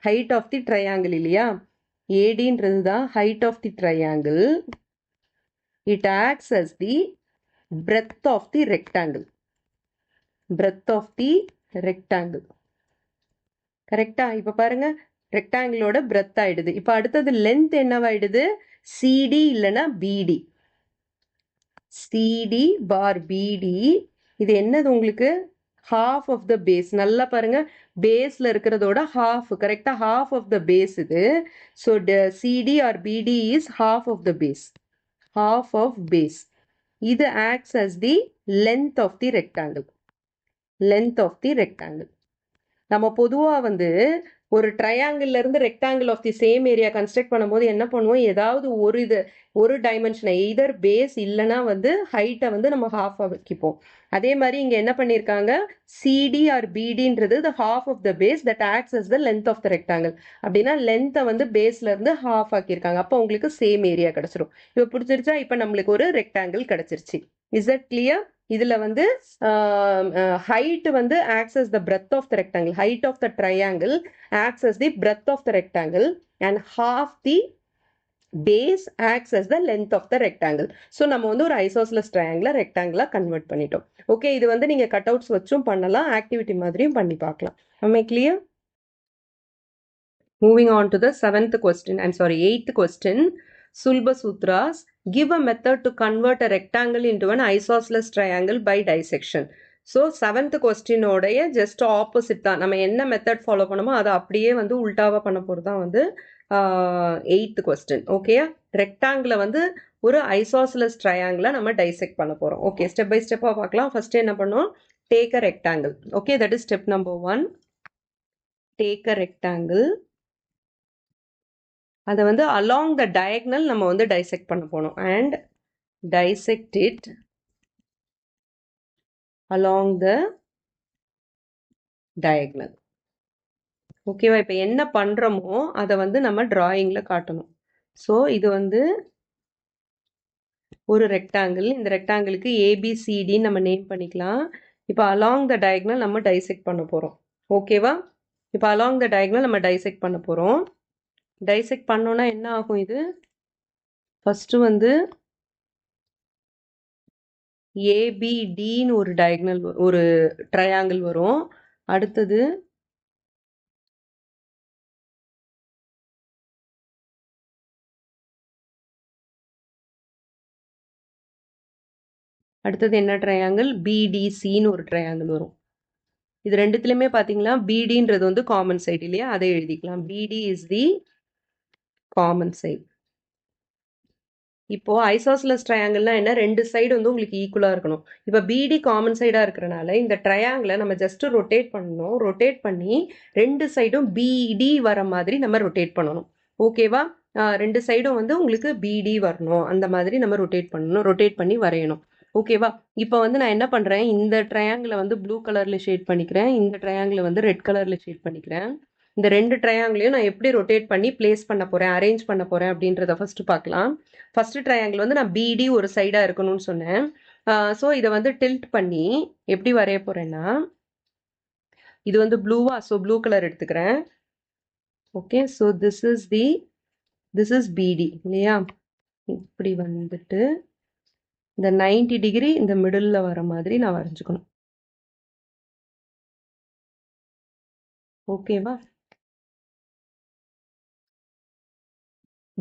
Height of the triangle இல்லையா? ஏடின்றது தான் height of the triangle. It acts as the breadth of the rectangle. Breadth of the rectangle. கரெக்டா? இப்போ பாருங்க, ரெக்டாங்கிளோட பிரெத் ஆயிடுது. இப்போ அடுத்தது லென்த் என்னவாயிடுது? சிடி இல்லைன்னா பிடி. சிடி பார் பிடி, இது என்னது உங்களுக்கு? Half of the base. நல்லா பாருங்க, பேஸ்ல இருக்கிறதோட ஹாஃப். கரெக்டா? ஹாஃப் ஆஃப் த பேஸ் இது. So CD or BD is half of the base. Half of base. இது acts as the length of the rectangle. Length of the rectangle. நம்ம பொதுவாக வந்து ஒரு ட்ரையாங்கிள் இருந்து rectangle of the same area construct பண்ணும்போது என்ன பண்ணுவோம்? ஏதாவது ஒரு டைமென்ஷனை எய்தர் பேஸ் இல்லைன்னா வந்து ஹைட்டை வந்து நம்ம ஹாஃபாக வைக்கிப்போம். அதே மாதிரி இங்கே என்ன பண்ணியிருக்காங்க? சிடி ஆர் பிடின்றது the half of the base that acts as the length of the rectangle. அப்படின்னா லென்த்தை வந்து பேஸ்ல இருந்து ஹாஃப் ஆக்கியிருக்காங்க. அப்போ உங்களுக்கு சேம் ஏரியா கிடைச்சிரும். இப்போ பிடிச்சிருச்சா? இப்போ நம்மளுக்கு ஒரு ரெக்டாங்கிள் கிடைச்சிருச்சு. Is that clear? இதில் வந்து ஹைட் வந்து acts as the breadth of the rectangle. Height of the triangle acts as the breadth of the rectangle and half the base acts as the length of the rectangle. So நம்ம வந்து ஒரு isosceles triangle rectangle convert பண்ணிட்டோம். Okay, இது வந்து நீங்க cut outs வச்சும் பண்ணலாம், activity மாதிரியும் பண்ணி பார்க்கலாம். Am I clear? Moving on to the 8th question. Sulba Sutras. Give a method to convert a rectangle into an isosceles triangle by dissection. So 7th கொஸ்டினோடைய ஜஸ்ட் ஆப்போசிட் தான். நம்ம என்ன method follow பண்ணோமோ அதை அப்படியே வந்து உல்டாவாக பண்ண போகிறது தான் வந்து 8th கொஸ்டின். ஓகேயா? ரெக்டாங்கிளை வந்து ஒரு ஐசோசலஸ் ட்ரையாங்கிளை நம்ம டைசெக்ட் பண்ண போகிறோம். ஓகே, ஸ்டெப் பை ஸ்டெப்பாக பார்க்கலாம். ஃபர்ஸ்ட் என்ன பண்ணோம்? Take a rectangle. Okay, that is step number 1. Take a rectangle, அதை வந்து அலாங் த டயக்னல் நம்ம வந்து டைசெக்ட் பண்ண போனோம். And dissect it along the diagonal. ஓகேவா? இப்போ என்ன பண்ணுறோமோ அதை வந்து நம்ம டிராயிங்கில் காட்டணும். ஸோ இது வந்து ஒரு ரெக்டாங்கிள். இந்த ரெக்டாங்கிளுக்கு ஏபிசிடின்னு நம்ம நேம் பண்ணிக்கலாம். இப்போ அலாங் த டயக்னல் நம்ம டைசெக்ட் பண்ண போகிறோம். ஓகேவா? இப்போ அலாங் த டயக்னல் நம்ம டைசெக்ட் பண்ண போகிறோம். டைசெக்ட் பண்ணோன்னா என்ன ஆகும்? இது ஃபஸ்ட்டு வந்து ஏபிடின்னு ஒரு டயக்னல், ஒரு ட்ரையாங்கிள் வரும். அடுத்தது என்ன ட்ரையாங்கிள்? பிடிசின்னு ஒரு ட்ரையாங்கிள் வரும். இது ரெண்டுத்துலையுமே பார்த்தீங்களா பிடின்றது வந்து காமன் சைடு இல்லையா? அதை எழுதிக்கலாம். பிடி இஸ் தி காமன் சைடு. இப்போ ஐசோஸ்லஸ் ட்ரையாங்கிள்னா என்ன? ரெண்டு சைடு வந்து உங்களுக்கு ஈக்குவலாக இருக்கணும். இப்போ பிடி காமன் சைடாக இருக்கிறனால இந்த ட்ரையாங்கிளை நம்ம ஜஸ்ட் ரொட்டேட் பண்ணணும். ரொட்டேட் பண்ணி ரெண்டு சைடும் பிடி வர மாதிரி நம்ம ரொட்டேட் பண்ணணும். ஓகேவா? ரெண்டு சைடும் வந்து உங்களுக்கு பிடி வரணும். அந்த மாதிரி நம்ம ரொட்டேட் பண்ணணும். ரொட்டேட் பண்ணி வரையணும். ஓகேவா? இப்போ வந்து நான் என்ன பண்ணுறேன், இந்த ட்ரையாங்கிளை வந்து ப்ளூ கலரில் ஷேட் பண்ணிக்கிறேன். இந்த ட்ரையாங்கிளை வந்து ரெட் கலரில் ஷேட் பண்ணிக்கிறேன். இந்த ரெண்டு ட்ரையாங்கிளையும் நான் எப்படி ரொட்டேட் பண்ணி பிளேஸ் பண்ண போகிறேன், அரேஞ்ச் பண்ண போகிறேன் அப்படின்றத ஃபஸ்ட்டு பார்க்கலாம். ஃபஸ்ட்டு ட்ரையாங்கிள் வந்து நான் பிடி ஒரு சைடாக இருக்கணும்னு சொன்னேன். ஸோ இதை வந்து டில்ட் பண்ணி எப்படி வரைய போகிறேன்னா, இது வந்து ப்ளூவா, ஸோ ப்ளூ கலர் எடுத்துக்கிறேன். ஓகே, ஸோ திஸ் இஸ் பிடி இல்லையா? இப்படி வந்துட்டு இந்த 90 டிகிரி இந்த மிடில் வர மாதிரி நான் வரைஞ்சுக்கணும். ஓகேவா?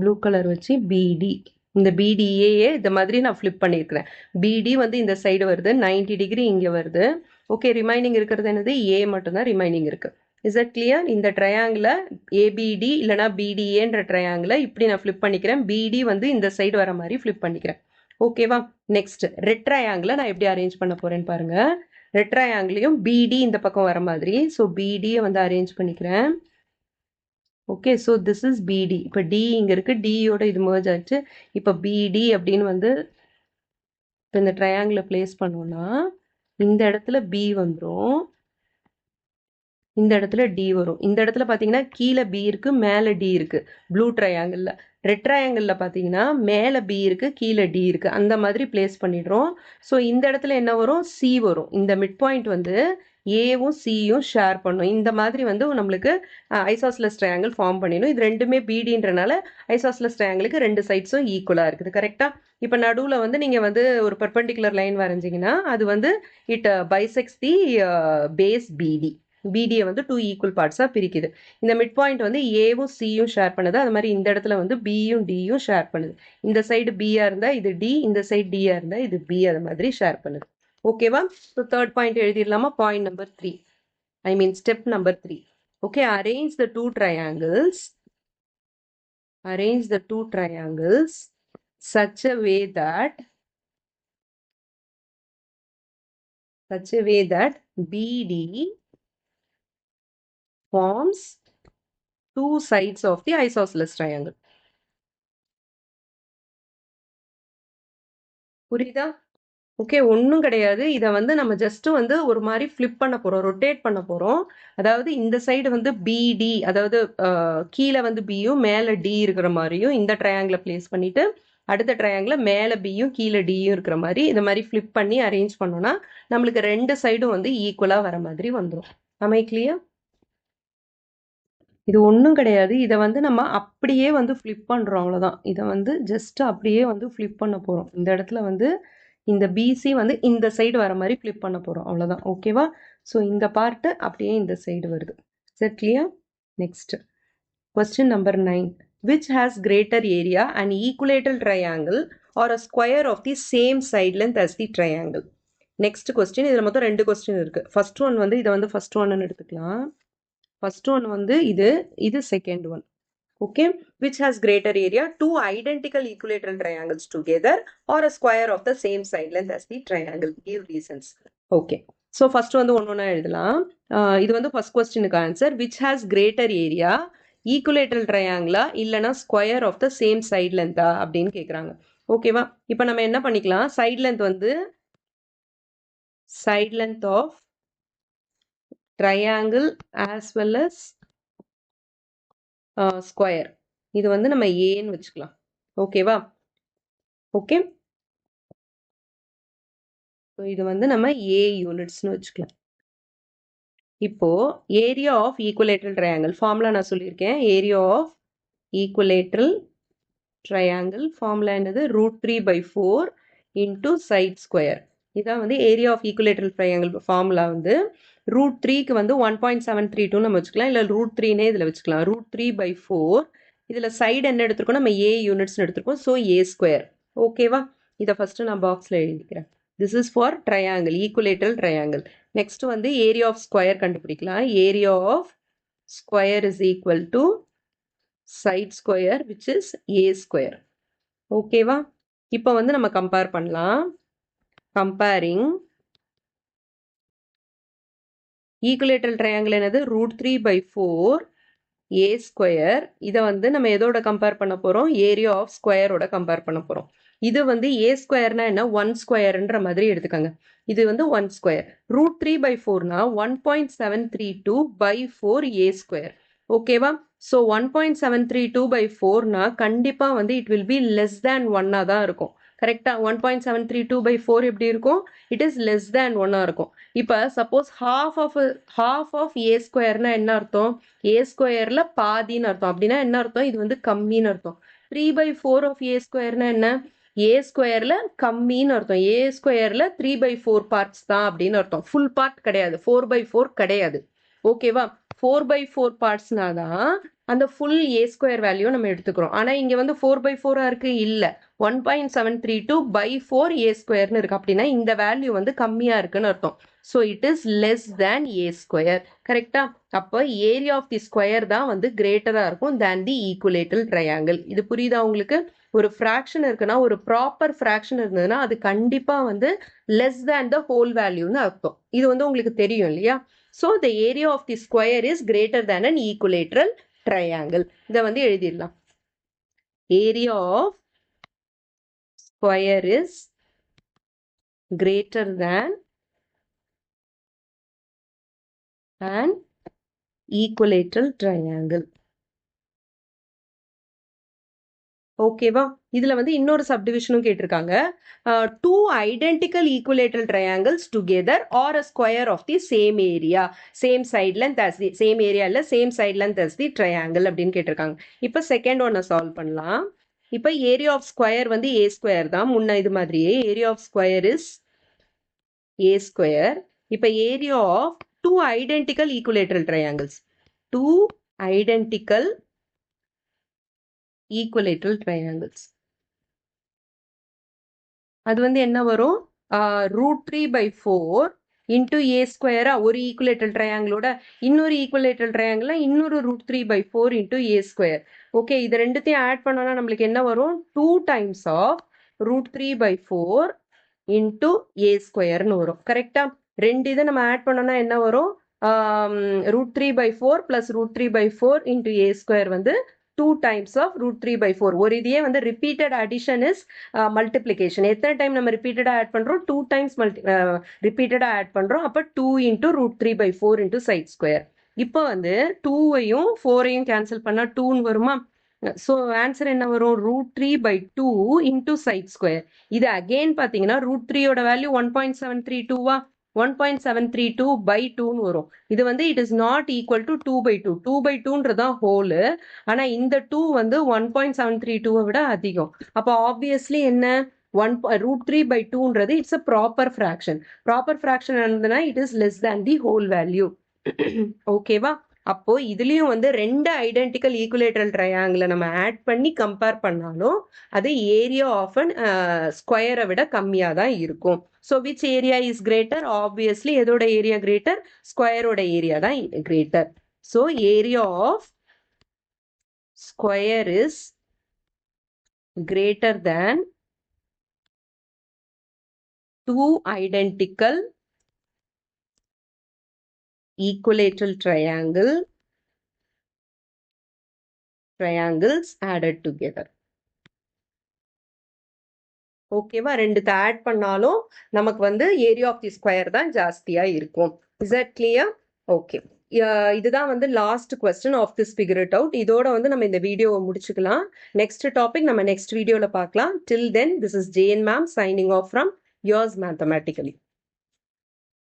ப்ளூ கலர் வச்சு பிடி, இந்த பிடிஏயே இந்த மாதிரி நான் ஃப்ளிப் பண்ணியிருக்கிறேன். பிடி வந்து இந்த சைடு வருது, 90 டிகிரி இங்கே வருது. ஓகே, ரிமைனிங் இருக்கிறது என்னது? ஏ மட்டும்தான் ரிமைனிங் இருக்குது. Is that clear? இந்த ட்ரையாங்கிளை ஏபிடி இல்லைனா பிடிஏன்ற ட்ரையாங்கிளை இப்படி நான் ஃப்ளிப் பண்ணிக்கிறேன். பிடி வந்து இந்த சைடு வர மாதிரி ஃப்ளிப் பண்ணிக்கிறேன். ஓகேவா? நெக்ஸ்ட் ரெட் ட்ரையாங்கிளை நான் எப்படி அரேஞ்ச் பண்ண போகிறேன்னு பாருங்கள். ரெட் ட்ரையாங்கிளையும் பிடி இந்த பக்கம் வர மாதிரி, ஸோ பிடியை வந்து அரேஞ்ச் பண்ணிக்கிறேன். ஓகே, ஸோ திஸ் இஸ் பிடி. இப்போ டி இங்கே இருக்குது, டியோட இது மர்ஜ் ஆச்சு. இப்போ பிடி அப்படின்னு வந்து இப்போ இந்த ட்ரையாங்கிளை பிளேஸ் பண்ணோன்னா இந்த இடத்துல பி வந்துடும், இந்த இடத்துல டி வரும். இந்த இடத்துல பார்த்தீங்கன்னா கீழே பி இருக்குது, மேலே டி இருக்குது ப்ளூ ட்ரையாங்கிளில். ரெட் ட்ரையாங்கிளில் பார்த்தீங்கன்னா மேலே பி இருக்குது, கீழே டி இருக்குது. அந்த மாதிரி பிளேஸ் பண்ணிடுறோம். ஸோ இந்த இடத்துல என்ன வரும்? சி வரும். இந்த மிட் பாயிண்ட் வந்து ஏவும் சியும் ஷேர் பண்ணும். இந்த மாதிரி வந்து நம்மளுக்கு ஐசோஸ்லஸ் ட்ரையாங்கிள் ஃபார்ம் பண்ணிடும். இது ரெண்டுமே பிடின்றனால ஐசோஸ்லஸ் ட்ரையாங்கிளுக்கு ரெண்டு சைட்ஸும் ஈக்குவலாக இருக்குது. கரெக்டாக? இப்போ நடுவில் வந்து நீங்கள் வந்து ஒரு பெர்பெண்டிகுலர் லைன் வரைஞ்சிங்கன்னா அது வந்து இட் பைசெக்ஸ் தி பேஸ் பிடி. பிடியை வந்து 2 ஈக்குவல் பார்ட்ஸாக பிரிக்குது. இந்த மிட் பாயிண்ட் வந்து ஏவும் சியும் ஷேர் பண்ணுது. அது மாதிரி இந்த இடத்துல வந்து பியும் டியும் ஷேர் பண்ணுது. இந்த சைடு பியா இருந்தால் இது டி, இந்த சைடு டியா இருந்தால் இது பி, அது மாதிரி ஷேர் பண்ணுது. ஓகேவா? ஸோ தேர்ட் பாயிண்ட் எழுதிடலாமா? Point number 3, I mean step number 3. Okay, arrange the two triangles, arrange the two triangles such a way that BD forms two sides of the isosceles triangle. புரியுதா? Okay, ஒன்றும் கிடையாது. இதை வந்து நம்ம just வந்து ஒரு மாதிரி ஃப்ளிப் பண்ண போகிறோம், ரொட்டேட் பண்ண போகிறோம். அதாவது இந்த சைடு வந்து பிடி, அதாவது கீழே வந்து பியும் மேலே டி இருக்கிற மாதிரியும் இந்த ட்ரையாங்கிளை பிளேஸ் பண்ணிட்டு அடுத்த ட்ரையாங்கிளில் மேலே பியும் கீழே டியும் இருக்கிற மாதிரி இந்த மாதிரி ஃப்ளிப் பண்ணி அரேஞ்ச் பண்ணோன்னா நம்மளுக்கு ரெண்டு சைடும் வந்து ஈக்குவலாக வர மாதிரி வந்துடும். ஆமை கிளியர்? இது ஒன்றும் கிடையாது. இதை வந்து நம்ம அப்படியே வந்து ஃப்ளிப் பண்ணுறோம், அவ்வளோதான். இதை வந்து ஜஸ்ட் அப்படியே வந்து ஃப்ளிப் பண்ண போகிறோம். இந்த இடத்துல வந்து இந்த பிசி வந்து இந்த சைடு வர மாதிரி ஃப்ளிப் பண்ண போகிறோம், அவ்வளோதான். ஓகேவா? ஸோ இந்த பார்ட்டு அப்படியே இந்த சைடு வருது. Set clear? Next question number 9. Which has greater area, an equilateral triangle or a square of the same side length as the triangle? Next question. இதில் மொத்தம் 2 கொஸ்டின் இருக்குது. ஃபர்ஸ்ட் ஒன் வந்து இதை வந்து ஃபர்ஸ்ட் ஒன்னு எடுத்துக்கலாம். ஃபர்ஸ்ட் ஒன் வந்து இது second one. Okay, which has greater area? Two identical equilateral triangles together or a square of the same side length as the triangle. Give reasons. Okay, so first வந்து ஒன்று எழுதலாம். இது வந்து first கொஸ்டினுக்கு answer. Which has greater area, equilateral ட்ரையாங்கிளா இல்லைனா square of the same side லென்த்தா அப்படின்னு கேட்குறாங்க. ஓகேவா? இப்போ நம்ம என்ன பண்ணிக்கலாம், சைட் லென்த் வந்து side length of triangle as well as square. இது வந்து நம்ம ஏன்னு வச்சுக்கலாம். ஓகேவா? ஓகே, இது வந்து நம்ம ஏ யூனிட்ஸ்னு வச்சுக்கலாம். இப்போ area of equilateral triangle formula நான் சொல்லியிருக்கேன். Area of equilateral triangle formula என்னது, √3/4 இன்டூ சைட் ஸ்கொயர். இதான் வந்து area of equilateral triangle formula வந்து √3க்கு வந்து 1.732 நம்ம வச்சுக்கலாம், இல்லை √3னே இதில் வச்சுக்கலாம். √3/4 இதில் சைடு என்ன எடுத்திருக்கோம், நம்ம ஏ யூனிட்ஸ்னு எடுத்திருக்கோம். So a square. ஓகேவா? இதை ஃபஸ்ட்டு நான் பாக்ஸில் எழுதிக்கிறேன். This is for triangle, equilateral triangle. Next வந்து ஏரியா ஆஃப் ஸ்கொயர் கண்டுபிடிக்கலாம். Area of square is equal to side square which is a square. ஓகேவா? இப்போ வந்து நம்ம கம்பேர் பண்ணலாம். கம்பேரிங் ஈக்குலேட்டரல் ட்ரையாங்கிள் என்னது, √3/4 ஏ ஸ்கொயர். இதை வந்து நம்ம எதோட கம்பேர் பண்ண போகிறோம், ஏரியா ஆஃப் ஸ்கொயரோட கம்பேர் பண்ண போகிறோம். இது வந்து ஏ ஸ்கொயர்னா என்ன, 1 ஸ்கொயர்ன்ற மாதிரி எடுத்துக்கோங்க. இது வந்து 1 ஸ்கொயர். √3/4னா 1.732/4 ஏ ஸ்கொயர். ஓகேவா? ஸோ 1.732/4னா கண்டிப்பாக வந்து it will be less than 1ஆக தான் இருக்கும். கரெக்டாக? 1.732/4 எப்படி இருக்கும், இட் இஸ் லெஸ் தேன் 1ஆக இருக்கும். இப்போ சப்போஸ் half ஆஃப் ஏ ஸ்கொயர்னா என்ன அர்த்தம், ஏ ஸ்கொயரில் பாதின்னு அர்த்தம். அப்படின்னா என்ன அர்த்தம், இது வந்து கம்மின்னு அர்த்தம். 3/4 ஆஃப் ஏ ஸ்கொயர்னா என்ன, ஏ ஸ்கொயரில் கம்மின்னு அர்த்தம். ஏ ஸ்கொயரில் 3/4 பார்ட்ஸ் தான் அப்படின்னு அர்த்தம். ஃபுல் பார்ட் கிடையாது, 4/4 கிடையாது. ஓகேவா? 4/4 பார்ட்ஸ்னா தான் அந்த ஃபுல் ஏ ஸ்கொயர் வேல்யூ நம்ம எடுத்துக்கிறோம். ஆனால் இங்கே வந்து 4/4 இருக்கு, இல்லை 1.732/4 ஏ ஸ்கொயர்னு இருக்கு. அப்படின்னா இந்த வேல்யூ வந்து கம்மியாக இருக்குன்னு அர்த்தம். So it is less than A square. கரெக்டா? அப்போ ஏரியா ஆஃப் தி ஸ்கொயர் தான் வந்து கிரேட்டராக இருக்கும் தேன் தி ஈக்குலேட்டரல் ட்ரையாங்கிள். இது புரியுதா உங்களுக்கு? ஒரு ஃப்ராக்ஷன் இருக்குன்னா, ஒரு ப்ராப்பர் ஃப்ராக்ஷன் இருந்ததுன்னா அது கண்டிப்பாக வந்து லெஸ் தேன் த ஹோல் வேல்யூன்னு அர்த்தம். இது வந்து உங்களுக்கு தெரியும் இல்லையா? So the area of the square is greater than an equilateral triangle. இதை வந்து எழுதிடலாம். Area of square is greater than an equilateral triangle. ஓகேவா? இதுல வந்து இன்னொரு சப்டிவிஷனும் கேட்டிருக்காங்க. Two identical equilateral triangles together are a square of the same area, same side length as the same area இல்ல same side length as the triangle அப்படின்னு கேட்டிருக்காங்க. இப்போ செகண்ட் ஒன்னை சால்வ் பண்ணலாம். இப்போ ஏரியா ஆஃப் ஸ்கொயர் வந்து ஏ ஸ்கொயர் தான், முன்ன இது மாதிரியே. Area of square is a square. இப்போ area of two identical equilateral triangles, two identical equilateral triangles, அது வந்து என்ன வரும், √3/4 இன்டூ ஏ ஸ்கொயரா, ஒரு ஈக்குலேட்டரல் ட்ரையாங்கிளோட இன்னொரு ஈக்குலேட்டரல் ட்ரையாங்கிள் இன்னொரு √3/4 இன்டூ ஏ ஸ்கொயர். ஓகே, இது ரெண்டுத்தையும் ஆட் பண்ணோம்னா நம்மளுக்கு என்ன வரும், 2 டைம்ஸ் ஆஃப் √3/4 இன்டூ ஏ ஸ்கொயர்னு வரும். கரெக்டா? ரெண்டு இதை நம்ம ஆட் பண்ணோம்னா என்ன வரும், √3/4 பிளஸ் √3/4 இன்டூ ஏ ஸ்கொயர் வந்து 2 டைம்ஸ் ஆஃப் √3/4. ஒரு இதையே வந்து ரிப்பீட்டட் அடிஷன் இஸ் மல்டிப்ளிகேஷன். எத்தனை டைம் நம்ம ரிப்பீட்டடாக ஆட் பண்ணுறோம், 2 டைம்ஸ் ரிப்பீட்டடாக ஆட் பண்ணுறோம். அப்போ 2 இன்டூ √3/4 இன்டூ சைட் ஸ்கொயர். இப்போ வந்து 2வையும் 4ஐயும் கேன்சல் பண்ணால் 2ன்னு வருமா? ஸோ ஆன்சர் என்ன வரும், √3/2 இன்டூ சைட் ஸ்கொயர். இது அகெயின் பார்த்தீங்கன்னா √3யோட வேல்யூ 1.732வா, 1.732/2ன்னு வரும். இது வந்து it is not equal to 2/2. 2/2ன்றதான் ஹோலு. ஆனால் இந்த 2 வந்து 1.732 விட அதிகம். அப்போ ஆப்வியஸ்லி என்ன, √3/2ன்றது it's a proper fraction. Proper fraction இருந்ததுன்னா it is less than the whole value. ஓகேவா? அப்போ இதுலயும் வந்து ரெண்டு ஐடென்டிக்கல் ஈக்குலேட்டரல் ட்ரையாங்கிளை நம்ம ஆட் பண்ணி கம்பேர் பண்ணாலும் அது ஏரியா ஆஃப் அன் ஸ்கொயரை விட கம்மியாக தான் இருக்கும். So which area is greater, obviously எதோட ஏரியா கிரேட்டர், ஸ்கொயரோட ஏரியா தான் greater. So area of square is greater than two identical equilateral triangles added together. ஓகேவா, ரெண்டுத்தை ஆட் பண்ணாலும் நமக்கு வந்து ஏரியா ஆஃப் தி ஸ்கொயர் தான் ஜாஸ்தியா இருக்கும். Is that clear? ஓகே, இதுதான் வந்து last question of this figure it out. இதோட வந்து நம்ம இந்த வீடியோவை முடிச்சுக்கலாம். நெக்ஸ்ட் டாபிக் நம்ம நெக்ஸ்ட் வீடியோல பார்க்கலாம். Till then, this is JN ma'am signing off from yours mathematically.